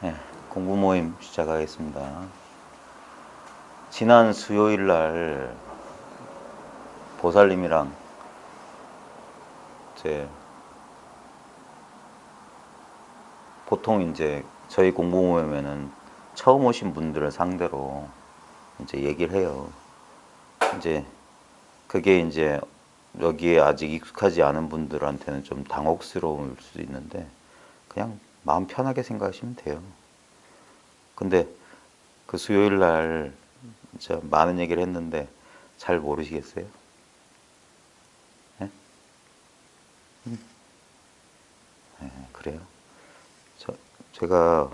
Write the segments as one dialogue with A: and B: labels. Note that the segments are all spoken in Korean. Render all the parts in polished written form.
A: 네, 공부 모임 시작하겠습니다. 지난 수요일 날 보살님이랑 이제 보통 이제 저희 공부 모임에는 처음 오신 분들을 상대로 이제 얘기를 해요. 이제 그게 이제 여기에 아직 익숙하지 않은 분들한테는 좀 당혹스러울 수도 있는데 그냥 마음 편하게 생각하시면 돼요. 근데 그 수요일 날 진짜 많은 얘기를 했는데 잘 모르시겠어요? 네? 그래요? 제가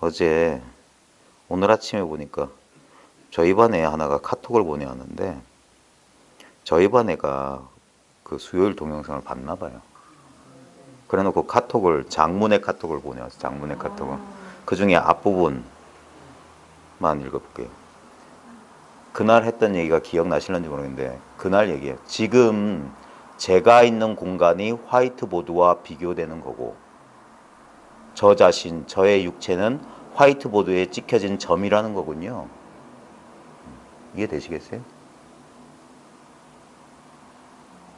A: 어제 오늘 아침에 보니까 저희 반 애 하나가 카톡을 보내왔는데 저희 반 애가 그 수요일 동영상을 봤나 봐요. 그래놓고 카톡을 장문의 카톡을 보내왔어요. 장문의 카톡을. 그 중에 앞부분만 읽어볼게요. 그날 했던 얘기가 기억나실는지 모르겠는데 그날 얘기예요. 지금 제가 있는 공간이 화이트보드와 비교되는 거고 저 자신, 저의 육체는 화이트보드에 찍혀진 점이라는 거군요. 이해되시겠어요?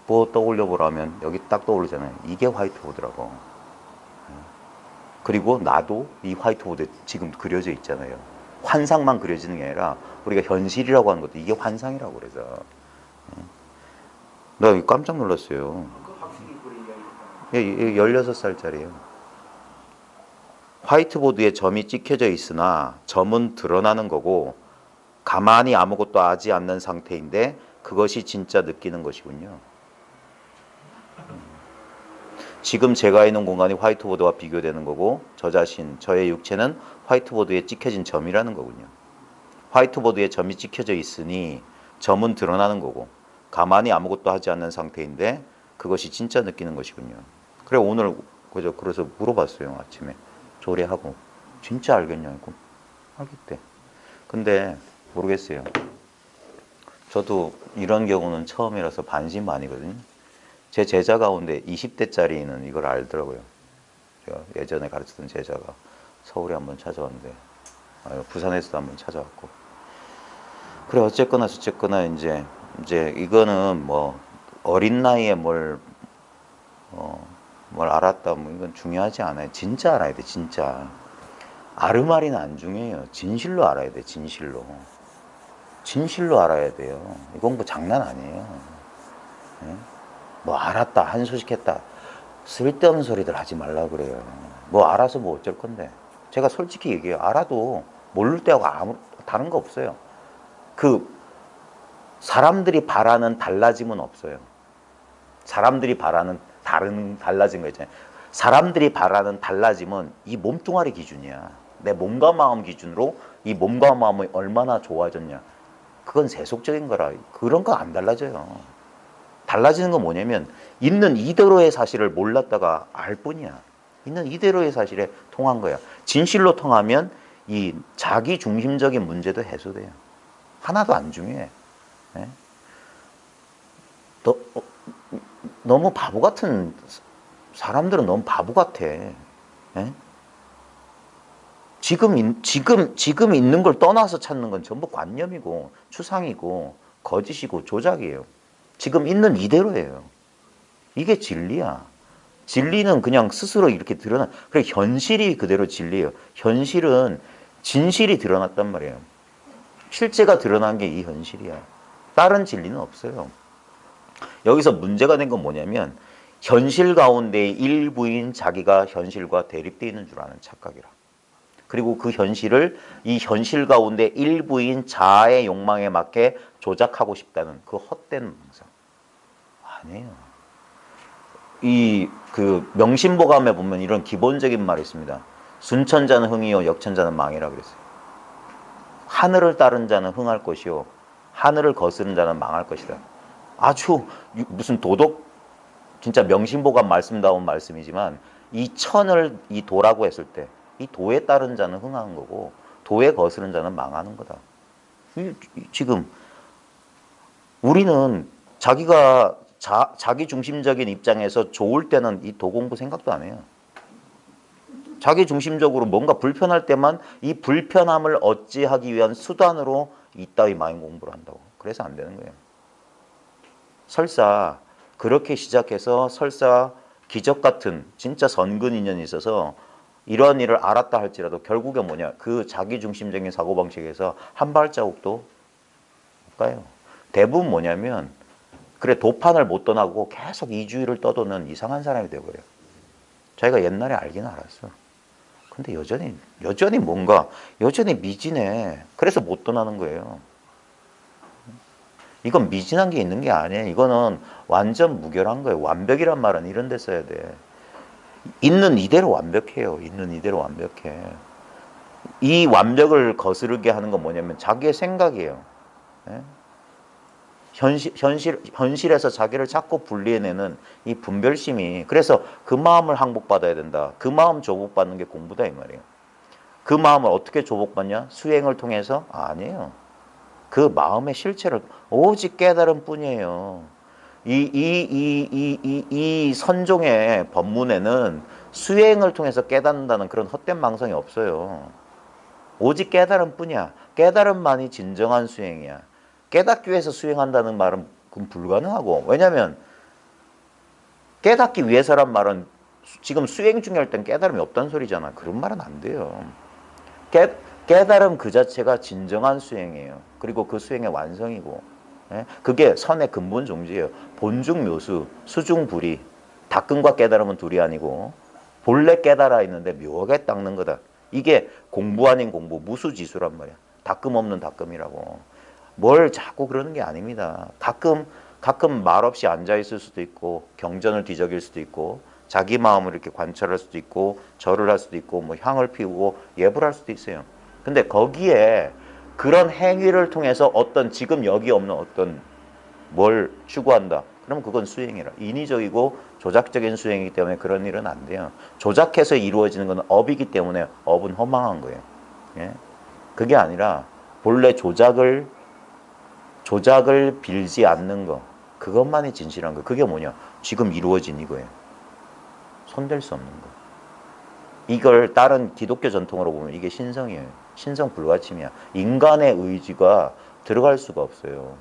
A: 뭐 떠올려 보라면 여기 딱 떠오르잖아요. 이게 화이트보드라고. 그리고 나도 이 화이트보드에 지금 그려져 있잖아요. 환상만 그려지는 게 아니라 우리가 현실이라고 하는 것도 이게 환상이라고 그래서. 나 깜짝 놀랐어요. 16살짜리예요. 화이트보드에 점이 찍혀져 있으나 점은 드러나는 거고 가만히 아무것도 하지 않는 상태인데 그것이 진짜 느끼는 것이군요. 지금 제가 있는 공간이 화이트보드와 비교되는 거고 저 자신, 저의 육체는 화이트보드에 찍혀진 점이라는 거군요. 화이트보드에 점이 찍혀져 있으니 점은 드러나는 거고 가만히 아무것도 하지 않는 상태인데 그것이 진짜 느끼는 것이군요. 그래 오늘 그래서 물어봤어요. 아침에 조례하고 진짜 알겠냐고. 알겠대. 근데 모르겠어요. 저도 이런 경우는 처음이라서 반신반의거든요. 제 제자 가운데 20대짜리는 이걸 알더라고요. 제가 예전에 가르치던 제자가 서울에 한번 찾아왔는데 부산에서도 한번 찾아왔고 그래 어쨌거나 저쨌거나 이제 이거는 뭐 어린 나이에 뭘 알았다 뭐 이건 중요하지 않아요. 진짜 알아야 돼. 진짜 아르마리는 안 중요해요. 진실로 알아야 돼. 진실로 알아야 돼요. 이건 뭐 장난 아니에요. 네? 뭐 알았다 한소식했다 쓸데없는 소리들 하지 말라 그래요. 뭐 알아서 뭐 어쩔 건데. 제가 솔직히 얘기해요. 알아도 모를 때하고 아무 다른 거 없어요. 그 사람들이 바라는 달라짐은 없어요. 사람들이 바라는 달라진 거 있잖아요. 사람들이 바라는 달라짐은 이 몸뚱아리 기준이야. 내 몸과 마음 기준으로 이 몸과 마음이 얼마나 좋아졌냐. 그건 세속적인 거라. 그런 거 안 달라져요. 달라지는 건 뭐냐면 있는 이대로의 사실을 몰랐다가 알 뿐이야. 있는 이대로의 사실에 통한 거야. 진실로 통하면 이 자기 중심적인 문제도 해소돼요. 하나도 안 중요해. 네? 너무 바보 같은 사람들은 너무 바보 같아. 네? 지금 있는 걸 떠나서 찾는 건 전부 관념이고 추상이고 거짓이고 조작이에요. 지금 있는 이대로예요. 이게 진리야. 진리는 그냥 스스로 이렇게 드러나. 그래 현실이 그대로 진리예요. 현실은 진실이 드러났단 말이에요. 실제가 드러난 게 이 현실이야. 다른 진리는 없어요. 여기서 문제가 된 건 뭐냐면 현실 가운데의 일부인 자기가 현실과 대립되어 있는 줄 아는 착각이라. 그리고 그 현실을 이 현실 가운데 일부인 자아의 욕망에 맞게 조작하고 싶다는 그 헛된 망상. 아니에요. 이 그 명심보감에 보면 이런 기본적인 말이 있습니다. 순천자는 흥이요 역천자는 망이라 그랬어요. 하늘을 따른 자는 흥할 것이요 하늘을 거스른 자는 망할 것이다. 아주 무슨 도덕 진짜 명심보감 말씀다운 말씀이지만 이 천을 이 도라고 했을 때 이 도에 따른 자는 흥하는 거고 도에 거스른 자는 망하는 거다. 지금 우리는 자기가 자기 중심적인 입장에서 좋을 때는 이 도 공부 생각도 안 해요. 자기중심적으로 뭔가 불편할 때만 이 불편함을 어찌하기 위한 수단으로 이따위 마음 공부를 한다고. 그래서 안 되는 거예요. 설사 그렇게 시작해서 설사 기적 같은 진짜 선근 인연이 있어서 이런 일을 알았다 할지라도 결국에 뭐냐, 그 자기중심적인 사고방식에서 한 발자국도 못 가요. 대부분 뭐냐면 그래 도판을 못 떠나고 계속 이주의를 떠도는 이상한 사람이 돼버려요. 자기가 옛날에 알긴 알았어. 근데 여전히 뭔가 여전히 미진해. 그래서 못 떠나는 거예요. 이건 미진한 게 있는 게 아니에요. 이거는 완전 무결한 거예요. 완벽이란 말은 이런 데 써야 돼. 있는 이대로 완벽해요. 있는 이대로 완벽해. 이 완벽을 거스르게 하는 건 뭐냐면 자기의 생각이에요. 예? 현실에서 자기를 자꾸 분리해내는 이 분별심이, 그래서 그 마음을 항복받아야 된다. 그 마음 조복받는 게 공부다 이 말이에요. 그 마음을 어떻게 조복받냐? 수행을 통해서? 아니에요. 그 마음의 실체를 오직 깨달음 뿐이에요. 이 선종의 법문에는 수행을 통해서 깨닫는다는 그런 헛된 망상이 없어요. 오직 깨달음 뿐이야. 깨달음만이 진정한 수행이야. 깨닫기 위해서 수행한다는 말은 그건 불가능하고, 왜냐하면 깨닫기 위해서란 말은 지금 수행 중에 할 땐 깨달음이 없다는 소리잖아. 그런 말은 안 돼요. 깨달음 그 자체가 진정한 수행이에요. 그리고 그 수행의 완성이고, 예? 그게 선의 근본 종지예요. 본중 묘수, 수중 불이. 닦음과 깨달음은 둘이 아니고 본래 깨달아 있는데 묘하게 닦는 거다. 이게 공부 아닌 공부, 무수지수란 말이야. 닦음 없는 닦음이라고. 뭘 자꾸 그러는 게 아닙니다. 가끔 말없이 앉아 있을 수도 있고, 경전을 뒤적일 수도 있고, 자기 마음을 이렇게 관찰할 수도 있고, 절을 할 수도 있고, 뭐 향을 피우고 예불 할 수도 있어요. 근데 거기에 그런 행위를 통해서 어떤 지금 여기 없는 어떤 뭘 추구한다. 그럼 그건 수행이라. 인위적이고 조작적인 수행이기 때문에 그런 일은 안 돼요. 조작해서 이루어지는 건 업이기 때문에 업은 허망한 거예요. 예? 그게 아니라 본래 조작을 빌지 않는 거, 그것만이 진실한 거. 그게 뭐냐? 지금 이루어진 이거예요. 손댈 수 없는 거. 이걸 다른 기독교 전통으로 보면 이게 신성이에요. 신성 불가침이야. 인간의 의지가 들어갈 수가 없어요.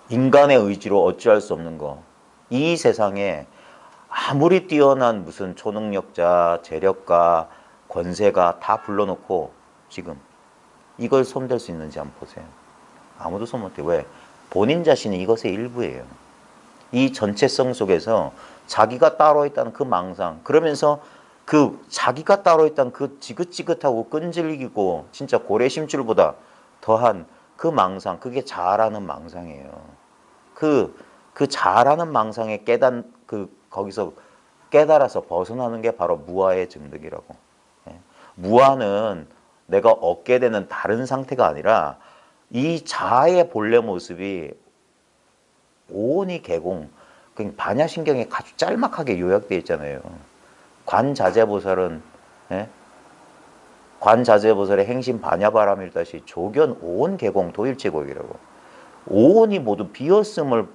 A: 인간의 의지로 어찌할 수 없는 거. 이 세상에 아무리 뛰어난 무슨 초능력자, 재력가, 권세가 다 불러놓고 지금 이걸 손댈 수 있는지 한번 보세요. 아무도 손 못 대. 왜? 본인 자신이 이것의 일부예요. 이 전체성 속에서 자기가 따로 있다는 그 망상, 그러면서 그 자기가 따로 있다는 그 지긋지긋하고 끈질기고 진짜 고래심줄보다 더한 그 망상, 그게 자아라는 망상이에요. 그 자아라는 망상에 거기서 깨달아서 벗어나는 게 바로 무아의 증득이라고. 예. 무아는 내가 얻게 되는 다른 상태가 아니라 이 자아의 본래 모습이 오온이 개공, 반야신경에 아주 짤막하게 요약되어 있잖아요. 관자재보살은, 예? 관자재보살의 행심 반야바람일다시 조견 오온 개공 도일체고이라고. 오온이 모두 비었음을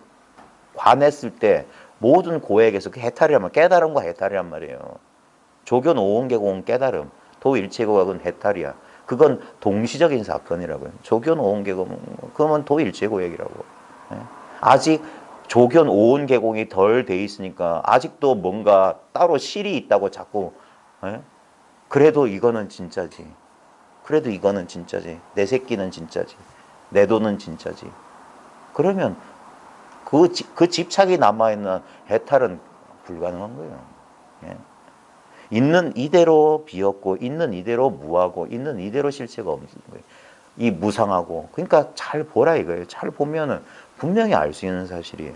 A: 관했을 때 모든 고액에서 그 해탈이란 말, 깨달음과 해탈이란 말이에요. 조견 오온 개공 깨달음, 도일체고각은 해탈이야. 그건 동시적인 사건이라고요. 조견 오온 개공, 그러면 도일체고액이라고. 예? 아직 조견 오온 개공이 덜 돼 있으니까 아직도 뭔가 따로 실이 있다고 자꾸, 예? 그래도 이거는 진짜지. 그래도 이거는 진짜지. 내 새끼는 진짜지. 내 돈은 진짜지. 그러면 그 집착이 남아있는 해탈은 불가능한 거예요. 예? 있는 이대로 비었고, 있는 이대로 무하고, 있는 이대로 실체가 없는 거예요. 이 무상하고. 그러니까 잘 보라 이거예요. 잘 보면은 분명히 알 수 있는 사실이에요.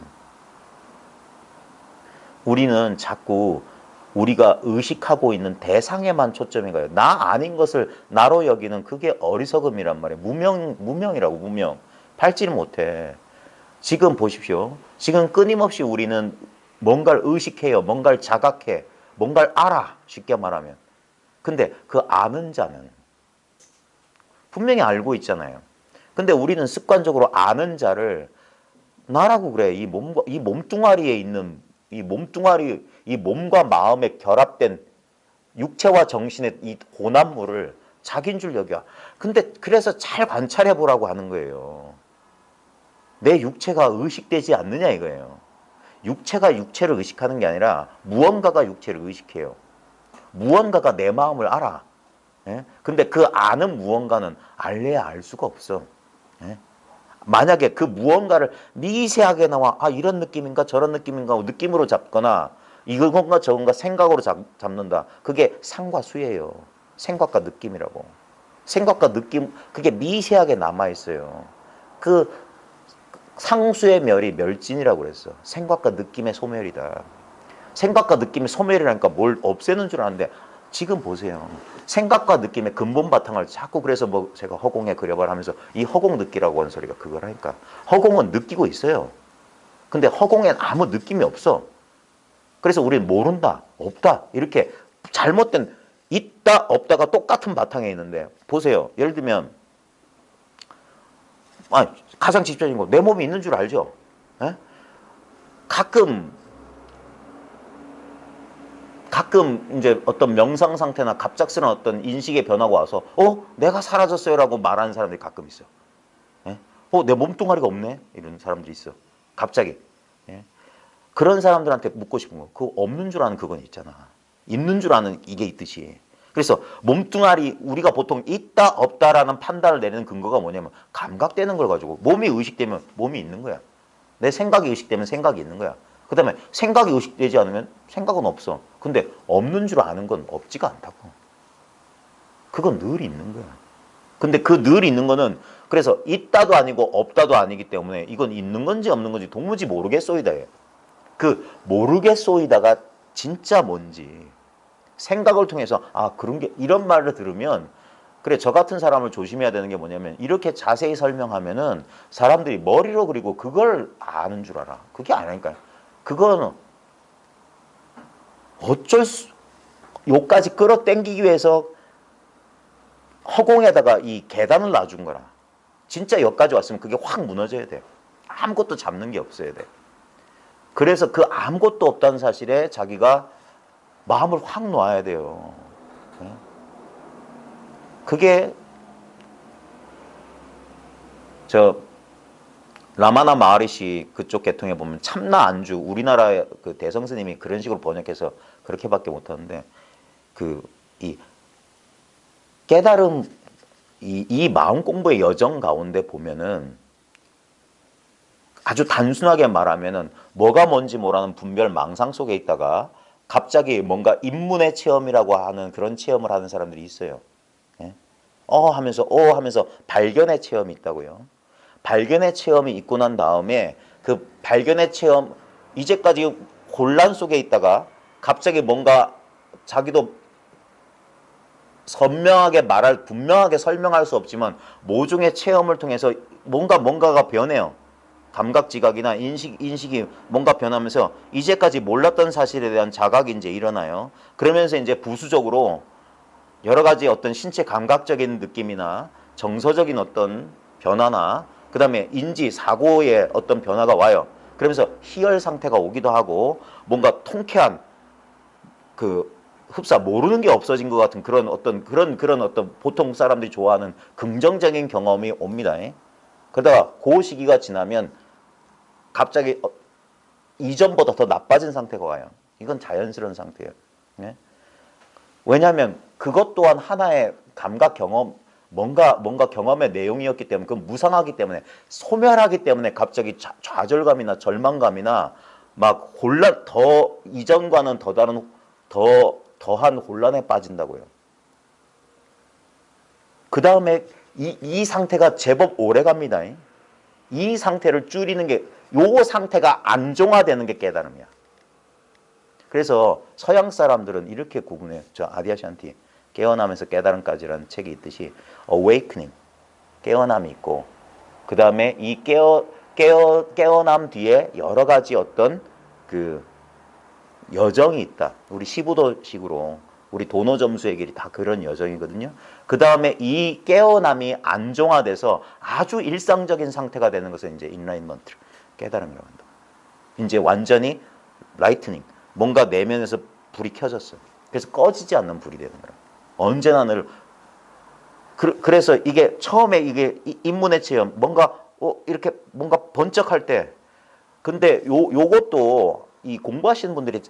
A: 우리는 자꾸 우리가 의식하고 있는 대상에만 초점이 가요. 나 아닌 것을 나로 여기는 그게 어리석음이란 말이에요. 무명이라고, 무명. 밟지를 못해. 지금 보십시오. 지금 끊임없이 우리는 뭔가를 의식해요. 뭔가를 자각해. 뭔가를 알아. 쉽게 말하면. 근데 그 아는 자는 분명히 알고 있잖아요. 근데 우리는 습관적으로 아는 자를 나라고 그래. 이 몸뚱아리에 있는 이 몸뚱아리, 이 몸과 마음에 결합된 육체와 정신의 이 혼합물을 자기인 줄 여겨. 근데 그래서 잘 관찰해 보라고 하는 거예요. 내 육체가 의식되지 않느냐 이거예요. 육체가 육체를 의식하는 게 아니라 무언가가 육체를 의식해요. 무언가가 내 마음을 알아. 예? 근데 그 아는 무언가는 알래야 알 수가 없어. 예? 만약에 그 무언가를 미세하게 나와 이런 느낌인가 저런 느낌인가 하고 느낌으로 잡거나 이건가 저건가 생각으로 잡는다. 그게 상과 수예요. 생각과 느낌이라고. 생각과 느낌 그게 미세하게 남아있어요. 그 상수의 멸이 멸진이라고 그랬어. 생각과 느낌의 소멸이다. 생각과 느낌의 소멸이라니까 뭘 없애는 줄 아는데 지금 보세요. 생각과 느낌의 근본 바탕을 자꾸 그래서 뭐 제가 허공에 그려봐라 하면서 이 허공 느끼라고 하는 소리가 그거라니까. 허공은 느끼고 있어요. 근데 허공엔 아무 느낌이 없어. 그래서 우리는 모른다, 없다 이렇게 잘못된 있다, 없다가 똑같은 바탕에 있는데 보세요. 예를 들면 가장 직접적인 거 내 몸이 있는 줄 알죠? 에? 가끔 이제 어떤 명상 상태나 갑작스러운 어떤 인식의 변화가 와서 내가 사라졌어요라고 말하는 사람들이 가끔 있어. 예? 내 몸뚱아리가 없네 이런 사람들이 있어. 갑자기. 예? 그런 사람들한테 묻고 싶은 거. 그 없는 줄 아는 그건 있잖아. 있는 줄 아는 이게 있듯이. 그래서 몸뚱아리 우리가 보통 있다 없다라는 판단을 내리는 근거가 뭐냐면 감각되는 걸 가지고 몸이 의식되면 몸이 있는 거야. 내 생각이 의식되면 생각이 있는 거야. 그 다음에 생각이 의식되지 않으면 생각은 없어. 근데 없는 줄 아는 건 없지가 않다고. 그건 늘 있는 거야. 근데 그 늘 있는 거는 그래서 있다도 아니고 없다도 아니기 때문에 이건 있는 건지 없는 건지 도무지 모르겠소이다. 그 모르겠소이다가 진짜 뭔지 생각을 통해서 그런 게 이런 말을 들으면 그래 저 같은 사람을 조심해야 되는 게 뭐냐면 이렇게 자세히 설명하면은 사람들이 머리로 그리고 그걸 아는 줄 알아. 그게 아니니까요. 그거는 어쩔 수 요까지 끌어당기기 위해서 허공에다가 이 계단을 놔준 거라. 진짜 여기까지 왔으면 그게 확 무너져야 돼요. 아무것도 잡는 게 없어야 돼. 그래서 그 아무것도 없다는 사실에 자기가 마음을 확 놔야 돼요. 그게 라마나 마하리시 그쪽 계통에 보면 참나 안주 우리나라 그 대성스님이 그런 식으로 번역해서 그렇게밖에 못하는데 이 깨달음 이 마음 공부의 여정 가운데 보면은 아주 단순하게 말하면은 뭐가 뭔지 모르는 분별 망상 속에 있다가 갑자기 뭔가 입문의 체험이라고 하는 그런 체험을 하는 사람들이 있어요. 예? 하면서 발견의 체험이 있다고요. 발견의 체험이 있고 난 다음에 그 발견의 체험 이제까지 혼란 속에 있다가 갑자기 뭔가 자기도 분명하게 설명할 수 없지만 모종의 체험을 통해서 뭔가가 변해요. 감각 지각이나 인식이 뭔가 변하면서 이제까지 몰랐던 사실에 대한 자각이 이제 일어나요. 그러면서 이제 부수적으로 여러 가지 어떤 신체 감각적인 느낌이나 정서적인 어떤 변화나 그 다음에 인지, 사고의 어떤 변화가 와요. 그러면서 희열 상태가 오기도 하고 뭔가 통쾌한 흡사 모르는 게 없어진 것 같은 그런 어떤 보통 사람들이 좋아하는 긍정적인 경험이 옵니다. 그러다가 그 시기가 지나면 갑자기 이전보다 더 나빠진 상태가 와요. 이건 자연스러운 상태예요. 왜냐하면 그것 또한 하나의 감각 경험, 뭔가 경험의 내용이었기 때문에 그건 무상하기 때문에 소멸하기 때문에 갑자기 좌절감이나 절망감이나 막 이전과는 더 다른 더한 혼란에 빠진다고요. 그 다음에 이 상태가 제법 오래 갑니다. 이 상태를 줄이는 게 요 상태가 안정화되는 게 깨달음이야. 그래서 서양 사람들은 이렇게 구분해요. 저 아디아샨티 깨어나면서 깨달음까지라는 책이 있듯이 awakening 깨어남이 있고 그 다음에 이 깨어남 뒤에 여러 가지 어떤 그 여정이 있다. 우리 시부도식으로 우리 도노점수의 길이 다 그런 여정이거든요. 그 다음에 이 깨어남이 안정화돼서 아주 일상적인 상태가 되는 것을 이제 인라인먼트 깨달음이라고 한다. 이제 완전히 라이트닝 뭔가 내면에서 불이 켜졌어. 그래서 꺼지지 않는 불이 되는 거라. 언제나 늘 그래서 이게 처음에 이게 인문의 체험 뭔가 이렇게 뭔가 번쩍할 때 근데 요것도 이 공부하시는 분들이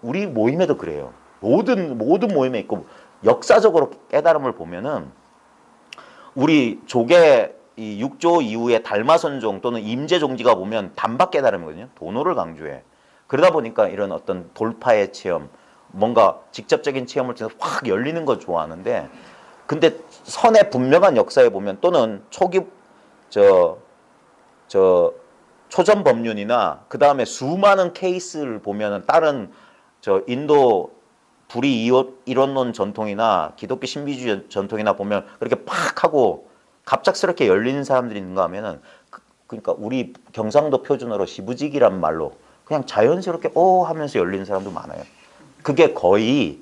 A: 우리 모임에도 그래요. 모든 모임에 있고 역사적으로 깨달음을 보면은 우리 조계 이 6조 이후에 달마선종 또는 임재종지가 보면 단박 깨달음이거든요. 도노를 강조해. 그러다 보니까 이런 어떤 돌파의 체험, 뭔가 직접적인 체험을 통해서 확 열리는 거 좋아하는데 근데 선의 분명한 역사에 보면 또는 초기 저 초전 법륜이나 그 다음에 수많은 케이스를 보면은 다른 인도 불의 이론론 전통이나 기독교 신비주의 전통이나 보면 그렇게 팍 하고 갑작스럽게 열리는 사람들이 있는가 하면은 그러니까 우리 경상도 표준어로 시부지기란 말로 그냥 자연스럽게 하면서 열리는 사람도 많아요. 그게 거의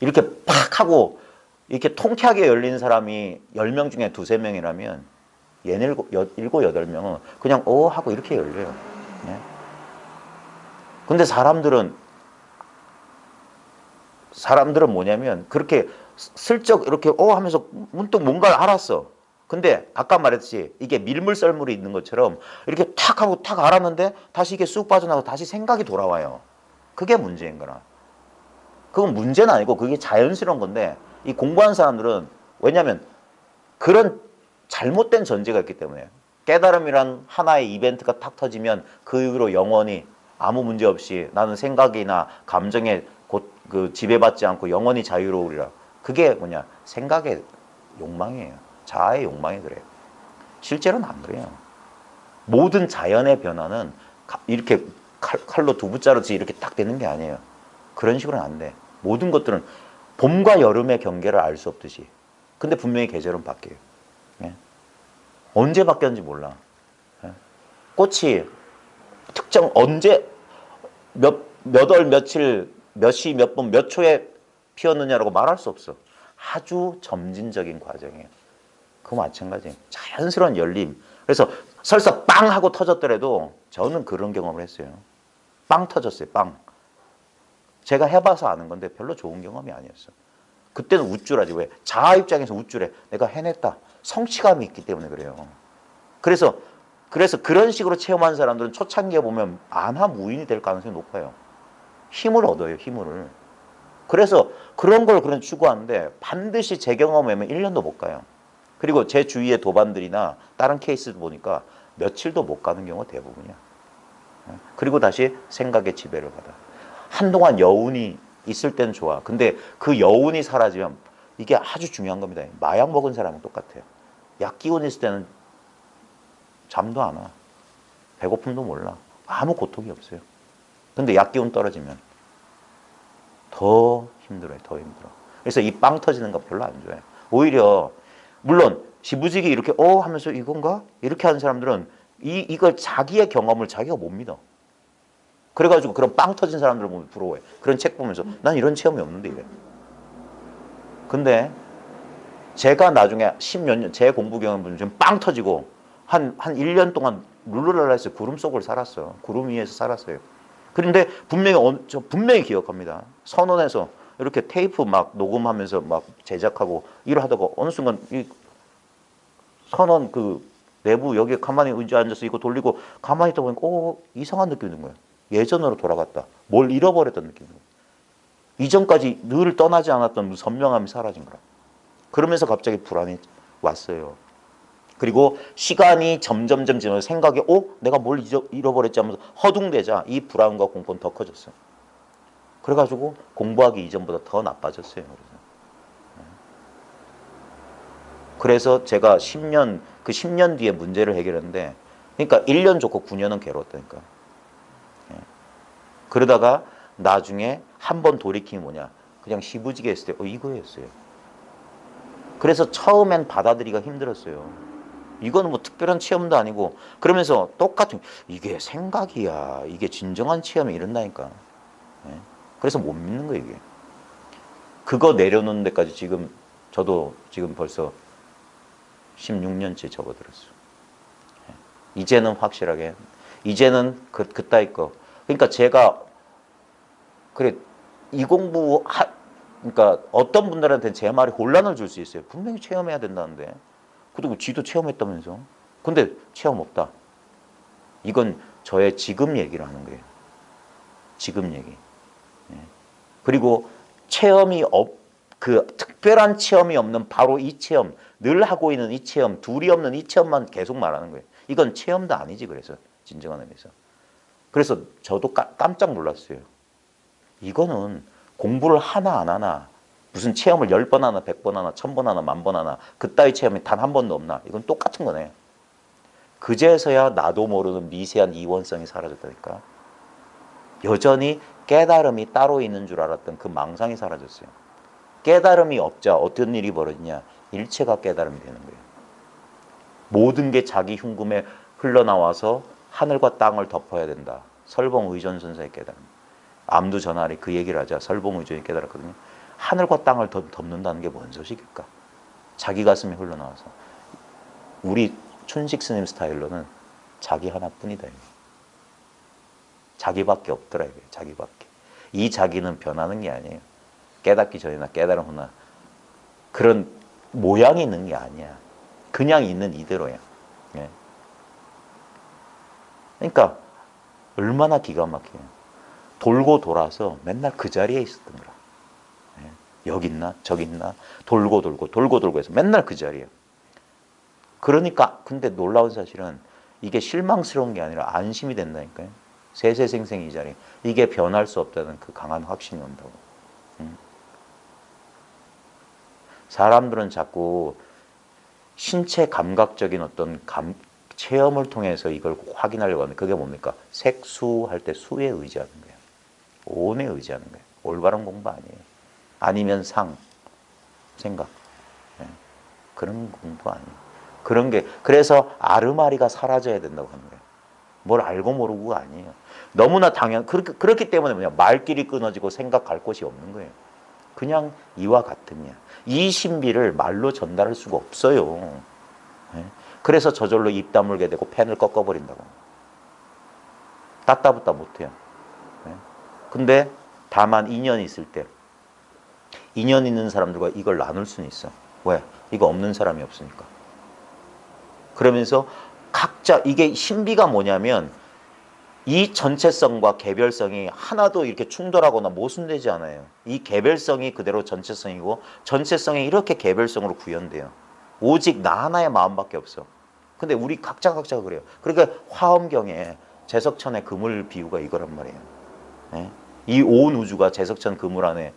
A: 이렇게 팍 하고 이렇게 통쾌하게 열리는 사람이 10명 중에 2~3명이라면 얘네 7~8명은 그냥 하고 이렇게 열려요. 예? 근데 사람들은 뭐냐면 그렇게 슬쩍 이렇게 하면서 문득 뭔가를 알았어. 근데 아까 말했듯이 이게 밀물썰물이 있는 것처럼 이렇게 탁 하고 탁 알았는데 다시 이게 쑥 빠져나가고 다시 생각이 돌아와요. 그게 문제인 거라. 그건 문제는 아니고 그게 자연스러운 건데 이 공부하는 사람들은 왜냐하면 그런 잘못된 전제가 있기 때문에 깨달음이란 하나의 이벤트가 탁 터지면 그 이후로 영원히 아무 문제 없이 나는 생각이나 감정에 그 지배받지 않고 영원히 자유로우리라. 그게 뭐냐? 생각의 욕망이에요. 자아의 욕망이 그래요. 실제로는 안 그래요. 모든 자연의 변화는 이렇게 칼로 두부 자르듯이 이렇게 딱 되는 게 아니에요. 그런 식으로는 안 돼. 모든 것들은 봄과 여름의 경계를 알 수 없듯이. 근데 분명히 계절은 바뀌어요. 예? 언제 바뀌었는지 몰라. 예? 꽃이 특정 언제 몇 월 며칠 몇 시 몇 분 몇 초에 피었느냐라고 말할 수 없어. 아주 점진적인 과정이에요. 그거 마찬가지예요. 자연스러운 열림. 그래서 설사 빵 하고 터졌더라도 저는 그런 경험을 했어요. 빵 터졌어요. 빵. 제가 해봐서 아는 건데 별로 좋은 경험이 아니었어. 그때는 우쭐하지. 왜? 자아 입장에서 우쭐해. 내가 해냈다. 성취감이 있기 때문에 그래요. 그래서 그런 식으로 체험한 사람들은 초창기에 보면 안하무인이 될 가능성이 높아요. 힘을 얻어요. 힘을. 그래서 그런 걸 그런 추구하는데 반드시 제 경험에는 1년도 못 가요. 그리고 제 주위의 도반들이나 다른 케이스도 보니까 며칠도 못 가는 경우가 대부분이야. 그리고 다시 생각의 지배를 받아. 한동안 여운이 있을 때는 좋아. 근데 그 여운이 사라지면 이게 아주 중요한 겁니다. 마약 먹은 사람은 똑같아요. 약 기운 있을 때는 잠도 안 와. 배고픔도 몰라. 아무 고통이 없어요. 근데 약 기운 떨어지면 더 힘들어요. 더 힘들어. 그래서 이 빵 터지는 거 별로 안 좋아해요. 오히려 물론 지부지기 이렇게 하면서 이건가? 이렇게 하는 사람들은 이걸 자기의 경험을 자기가 못 믿어. 그래가지고 그런 빵 터진 사람들을 보면 부러워해. 그런 책 보면서 난 이런 체험이 없는데 이래. 근데 제가 나중에 10몇 년 제 공부 경험 보면 지금 빵 터지고 한 1년 동안 룰루랄라 해서 구름 속을 살았어. 구름 위에서 살았어요. 그런데 저 분명히 기억합니다. 선원에서 이렇게 테이프 막 녹음하면서 막 제작하고 일을 하다가 어느 순간 이 선원 그 내부 여기에 가만히 의자 앉아서 이거 돌리고 가만히 있다 보니까 이상한 느낌이 드는 거예요. 예전으로 돌아갔다. 뭘 잃어버렸던 느낌이 드는 거예요. 이전까지 늘 떠나지 않았던 선명함이 사라진 거라. 그러면서 갑자기 불안이 왔어요. 그리고 시간이 점점점 지나서 생각이 내가 뭘 잃어버렸지 하면서 허둥대자 이 불안과 공포는 더 커졌어요. 그래가지고 공부하기 이전보다 더 나빠졌어요. 그래서 제가 10년 뒤에 문제를 해결했는데 그러니까 1년 좋고 9년은 괴로웠다니까. 그러다가 나중에 한 번 돌이킴이 뭐냐. 그냥 시부지게 했을 때 이거였어요. 그래서 처음엔 받아들이기가 힘들었어요. 이거는 뭐 특별한 체험도 아니고 그러면서 똑같은 이게 생각이야. 이게 진정한 체험이 이런다니까. 그래서 못 믿는 거예요. 이게. 그거 내려놓는 데까지 저도 지금 벌써 16년째 접어들었어요. 이제는 확실하게 이제는 그따위 거. 그러니까 제가 그래 이 공부 그러니까 어떤 분들한테는 제 말이 혼란을 줄 수 있어요. 분명히 체험해야 된다는데. 그리고 쥐도 체험했다면서. 근데 체험 없다. 이건 저의 지금 얘기를 하는 거예요. 지금 얘기. 예. 그리고 체험이 그 특별한 체험이 없는 바로 이 체험, 늘 하고 있는 이 체험, 둘이 없는 이 체험만 계속 말하는 거예요. 이건 체험도 아니지. 그래서 진정한 의미에서. 그래서 저도 깜짝 놀랐어요. 이거는 공부를 하나 안 하나, 무슨 체험을 10번 하나, 100번 하나, 1000번 하나, 10,000번 하나, 그따위 체험이 단 한 번도 없나. 이건 똑같은 거네. 그제서야 나도 모르는 미세한 이원성이 사라졌다니까. 여전히 깨달음이 따로 있는 줄 알았던 그 망상이 사라졌어요. 깨달음이 없자 어떤 일이 벌어지냐. 일체가 깨달음이 되는 거예요. 모든 게 자기 흉금에 흘러나와서 하늘과 땅을 덮어야 된다. 설봉의존선사의 깨달음. 암두 전하리 그 얘기를 하자. 설봉의존이 깨달았거든요. 하늘과 땅을 덮는다는 게 뭔 소식일까? 자기 가슴에 흘러나와서. 우리 춘식 스님 스타일로는 자기 하나뿐이다. 자기밖에 없더라. 이게. 자기밖에. 이 자기는 변하는 게 아니에요. 깨닫기 전이나 깨달음 후나 그런 모양이 있는 게 아니야. 그냥 있는 이대로야. 예. 그러니까 얼마나 기가 막혀요. 돌고 돌아서 맨날 그 자리에 있었던 거라. 예. 여기 있나 저기 있나 돌고 돌고 해서 맨날 그 자리에. 그러니까 근데 놀라운 사실은 이게 실망스러운 게 아니라 안심이 된다니까요. 세세생생 이 자리. 이게 변할 수 없다는 그 강한 확신이 온다고. 사람들은 자꾸 신체 감각적인 어떤 체험을 통해서 이걸 확인하려고 하는데 그게 뭡니까? 색수할 때 수에 의지하는 거예요. 온에 의지하는 거예요. 올바른 공부 아니에요. 아니면 생각. 네. 그런 공부 아니에요. 그런 게 그래서 아르마리가 사라져야 된다고 하는 거예요. 뭘 알고 모르고가 아니에요. 너무나 그렇기 때문에 뭐냐 말길이 끊어지고 생각할 곳이 없는 거예요. 그냥 이와 같음이야. 이 신비를 말로 전달할 수가 없어요. 네? 그래서 저절로 입 다물게 되고 펜을 꺾어버린다고. 따따붙다 못해요. 네? 근데 다만 인연이 있을 때 인연 있는 사람들과 이걸 나눌 수는 있어. 왜? 이거 없는 사람이 없으니까. 그러면서 각자 이게 신비가 뭐냐면 이 전체성과 개별성이 하나도 이렇게 충돌하거나 모순되지 않아요. 이 개별성이 그대로 전체성이고 전체성이 이렇게 개별성으로 구현돼요. 오직 나 하나의 마음밖에 없어. 근데 우리 각자가 그래요. 그러니까 화엄경에 제석천의 그물 비유가 이거란 말이에요. 예? 이 온 우주가 제석천 그물 안에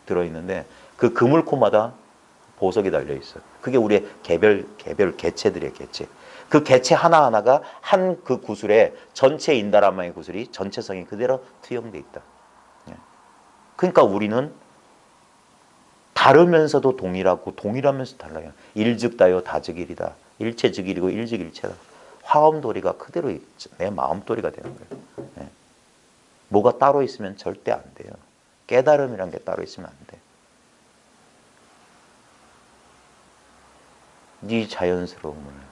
A: 들어있는데 그 그물코마다 보석이 달려있어요. 그게 우리의 개별 개체들이에요. 개체. 그 개체 하나하나가 한 그 구슬에 전체 인다라마의 구슬이 전체성이 그대로 투영돼 있다. 그러니까 우리는 다르면서도 동일하고 동일하면서 달라요. 일즉다요 다즉일이다. 일체즉일이고 일즉일체다. 화엄도리가 그대로 내 마음도리가 되는 거예요. 뭐가 따로 있으면 절대 안 돼요. 깨달음이란 게 따로 있으면 안 돼. 네 자연스러움을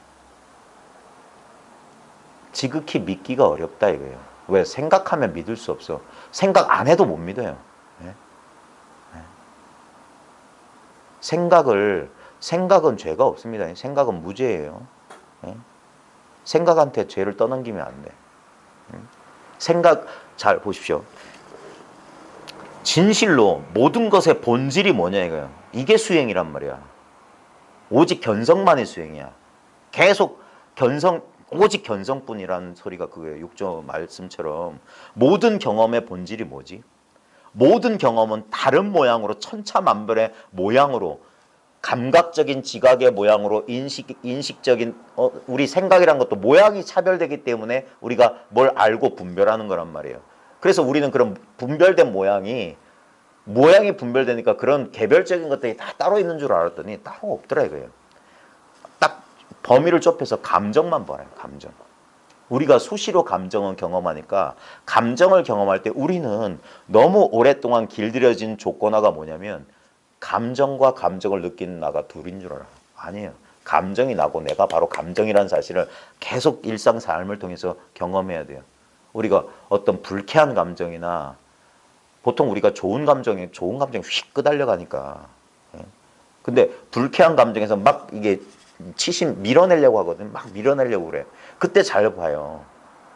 A: 지극히 믿기가 어렵다 이거예요. 왜? 생각하면 믿을 수 없어. 생각 안 해도 못 믿어요. 네? 네. 생각은 죄가 없습니다. 생각은 무죄예요. 네? 생각한테 죄를 떠넘기면 안 돼. 생각 잘 보십시오. 진실로 모든 것의 본질이 뭐냐 이거예요. 이게 수행이란 말이야. 오직 견성만의 수행이야. 계속 오직 견성뿐이라는 소리가 그거예요. 육조 말씀처럼. 모든 경험의 본질이 뭐지? 모든 경험은 다른 모양으로 천차만별의 모양으로 감각적인 지각의 모양으로 인식적인 우리 생각이란 것도 모양이 차별되기 때문에 우리가 뭘 알고 분별하는 거란 말이에요. 그래서 우리는 그런 분별된 모양이 분별되니까 그런 개별적인 것들이 다 따로 있는 줄 알았더니 따로 없더라 이거예요. 딱 범위를 좁혀서 감정만 봐요. 감정. 우리가 수시로 감정을 경험하니까 감정을 경험할 때 우리는 너무 오랫동안 길들여진 조건화가 뭐냐면 감정과 감정을 느끼는 나가 둘인 줄 알아요. 아니에요. 감정이 나고 내가 바로 감정이라는 사실을 계속 일상 삶을 통해서 경험해야 돼요. 우리가 어떤 불쾌한 감정이나 보통 우리가 좋은 감정이 휙 끄달려가니까. 예. 근데 불쾌한 감정에서 막 이게 밀어내려고 하거든. 막 밀어내려고 그래. 그때 잘 봐요.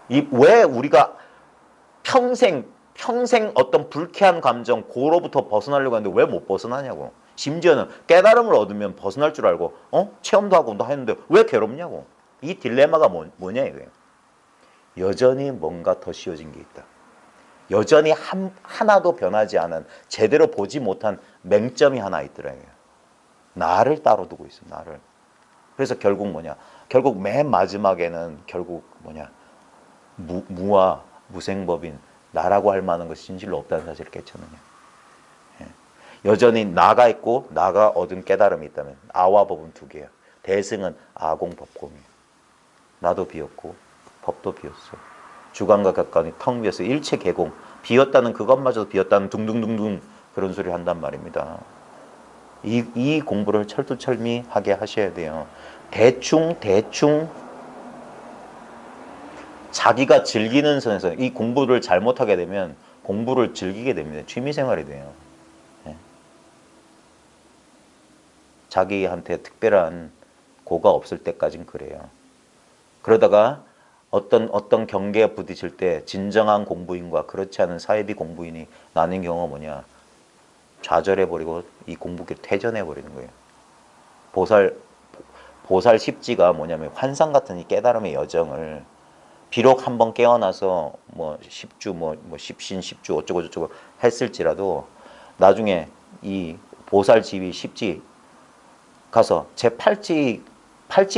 A: 왜 우리가 평생 어떤 불쾌한 감정, 고로부터 벗어나려고 하는데 왜 못 벗어나냐고. 심지어는 깨달음을 얻으면 벗어날 줄 알고, 체험도 하고 다 했는데 왜 괴롭냐고. 이 딜레마가 뭐냐 이거예요. 여전히 뭔가 더 씌워진 게 있다. 여전히 하나도 변하지 않은, 제대로 보지 못한 맹점이 하나 있더라고요. 나를 따로 두고 있어, 나를. 그래서 결국 뭐냐. 결국 맨 마지막에는 결국 뭐냐. 무와 무생법인 나라고 할 만한 것이 진실로 없다는 사실을 깨쳤느냐. 예. 여전히 나가 있고 나가 얻은 깨달음이 있다면 아와 법은 두 개야. 대승은 아공법공이에요. 나도 비었고 법도 비었어. 주관과 객관이 텅 비었어. 일체 개공. 비었다는 그것마저도 비었다는 둥둥둥둥 그런 소리를 한단 말입니다. 이 공부를 철두철미하게 하셔야 돼요. 대충 자기가 즐기는 선에서 이 공부를 잘못하게 되면 공부를 즐기게 됩니다. 취미생활이 돼요. 예. 자기한테 특별한 고가 없을 때까진 그래요. 그러다가 어떤 경계에 부딪힐 때 진정한 공부인과 그렇지 않은 사이비 공부인이 나뉜 경우가 뭐냐. 좌절해버리고 이 공부를 퇴전해버리는 거예요. 보살 십지가 뭐냐면 환상 같은 이 깨달음의 여정을 비록 한번 깨어나서 뭐 10주 뭐 10신 10주 어쩌고 저쩌고 했을지라도 나중에 이 보살 지위 십지 가서 제 팔찌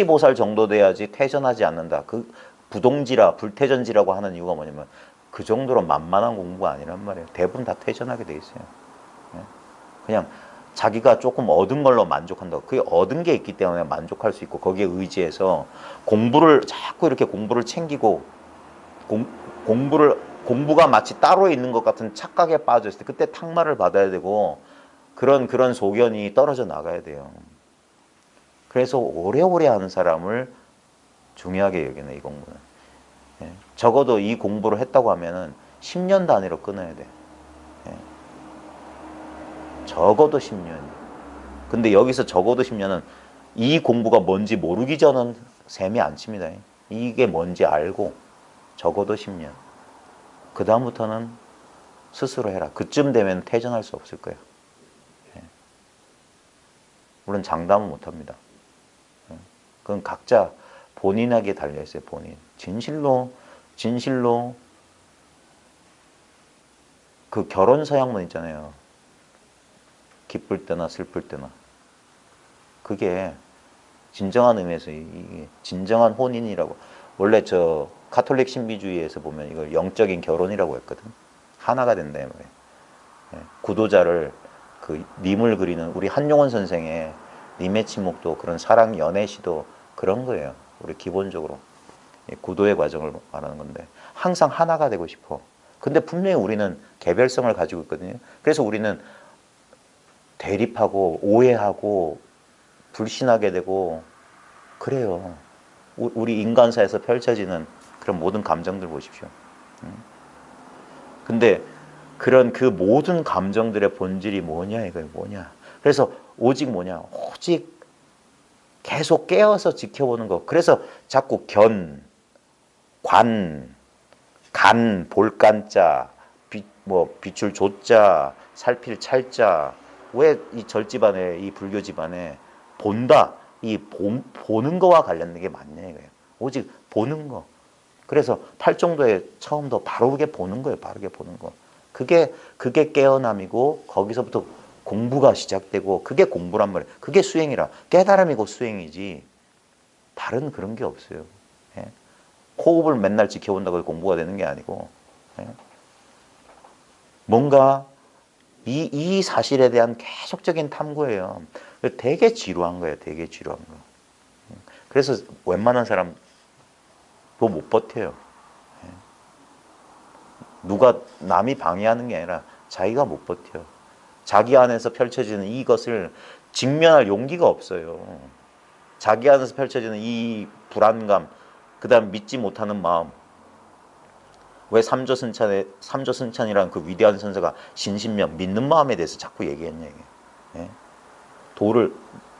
A: 보살 정도 돼야지 퇴전하지 않는다. 그 부동지라 불퇴전지라고 하는 이유가 뭐냐면 그 정도로 만만한 공부가 아니란 말이에요. 대부분 다 퇴전하게 돼 있어요. 그냥 자기가 조금 얻은 걸로 만족한다고. 그게 얻은 게 있기 때문에 만족할 수 있고 거기에 의지해서 자꾸 이렇게 공부를 챙기고 공부가 마치 따로 있는 것 같은 착각에 빠졌을 때 그때 탁말을 받아야 되고 그런 소견이 떨어져 나가야 돼요. 그래서 오래오래 하는 사람을 중요하게 여기네, 이 공부는. 예. 적어도 이 공부를 했다고 하면은 10년 단위로 끊어야 돼. 예. 적어도 10년. 근데 여기서 적어도 10년은 이 공부가 뭔지 모르기 전은 셈이 안 칩니다. 이게 뭔지 알고 적어도 10년. 그 다음부터는 스스로 해라. 그쯤 되면 퇴전할 수 없을 거예요. 예. 물론 장담은 못합니다. 그건 각자 본인에게 달려있어요. 본인. 진실로 그 결혼 서약문 있잖아요. 기쁠 때나 슬플 때나. 그게 진정한 의미에서 이게 진정한 혼인이라고. 원래 저 카톨릭 신비주의에서 보면 이걸 영적인 결혼이라고 했거든. 하나가 된다 말이에요. 구도자를 그 님을 그리는 우리 한용원 선생의 님의 침묵도 그런 사랑 연애 시도 그런 거예요. 우리 기본적으로 구도의 과정을 말하는 건데 항상 하나가 되고 싶어. 근데 분명히 우리는 개별성을 가지고 있거든요. 그래서 우리는 대립하고 오해하고 불신하게 되고 그래요. 우리 인간사에서 펼쳐지는 그런 모든 감정들 보십시오. 근데 그런 그 모든 감정들의 본질이 뭐냐 이거예요. 뭐냐. 그래서 오직 뭐냐. 오직 계속 깨어서 지켜보는 거. 그래서 자꾸 관, 간, 볼간자, 비출 조자, 살필 찰자. 왜 이 절집안에 이 불교 집안에 본다. 보는 거와 관련된 게 맞냐 이거예요. 오직 보는 거. 그래서 팔정도에 처음도 바르게 보는 거예요. 바르게 보는 거. 그게 깨어남이고 거기서부터 공부가 시작되고 그게 공부란 말이에요. 그게 수행이라. 깨달음이고 수행이지. 다른 그런 게 없어요. 예? 호흡을 맨날 지켜본다고 공부가 되는 게 아니고 예? 뭔가 이 사실에 대한 계속적인 탐구예요. 되게 지루한 거예요. 되게 지루한 거. 그래서 웬만한 사람 못 버텨요. 누가 남이 방해하는 게 아니라 자기가 못 버텨. 자기 안에서 펼쳐지는 이것을 직면할 용기가 없어요. 자기 안에서 펼쳐지는 이 불안감, 그 다음 믿지 못하는 마음. 왜 삼조승천이라는 그 위대한 선사가 신신명, 믿는 마음에 대해서 자꾸 얘기했냐 이게. 예? 도를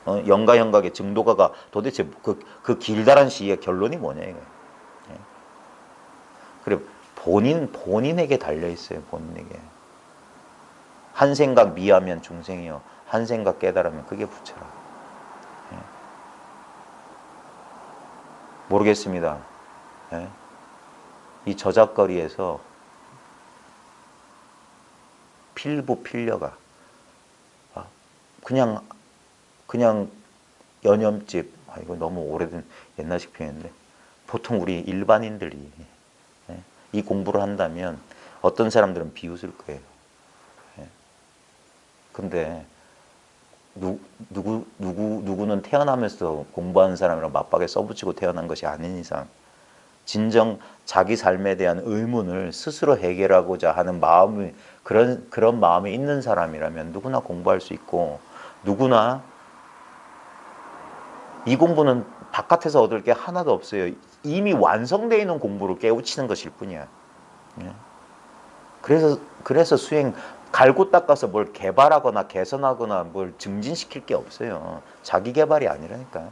A: 영가영각의 증도가가 도대체 그 길다란 시의 결론이 뭐냐 이거. 예? 그래 본인에게 달려 있어요. 본인에게. 한 생각 미하면 중생이요, 한 생각 깨달으면 그게 부처라. 예? 모르겠습니다. 예? 이 저작거리에서 필부 필려가 그냥 연염집, 이거 너무 오래된 옛날식 표현인데, 보통 우리 일반인들이 이 공부를 한다면 어떤 사람들은 비웃을 거예요. 근데 누구는 태어나면서 공부하는 사람이랑 맞박에 써붙이고 태어난 것이 아닌 이상 진정 자기 삶에 대한 의문을 스스로 해결하고자 하는 마음이, 그런 마음이 있는 사람이라면 누구나 공부할 수 있고, 누구나 이 공부는 바깥에서 얻을 게 하나도 없어요. 이미 완성되어 있는 공부를 깨우치는 것일 뿐이야. 그래서 수행, 갈고 닦아서 뭘 개발하거나 개선하거나 뭘 증진시킬 게 없어요. 자기 개발이 아니라니까.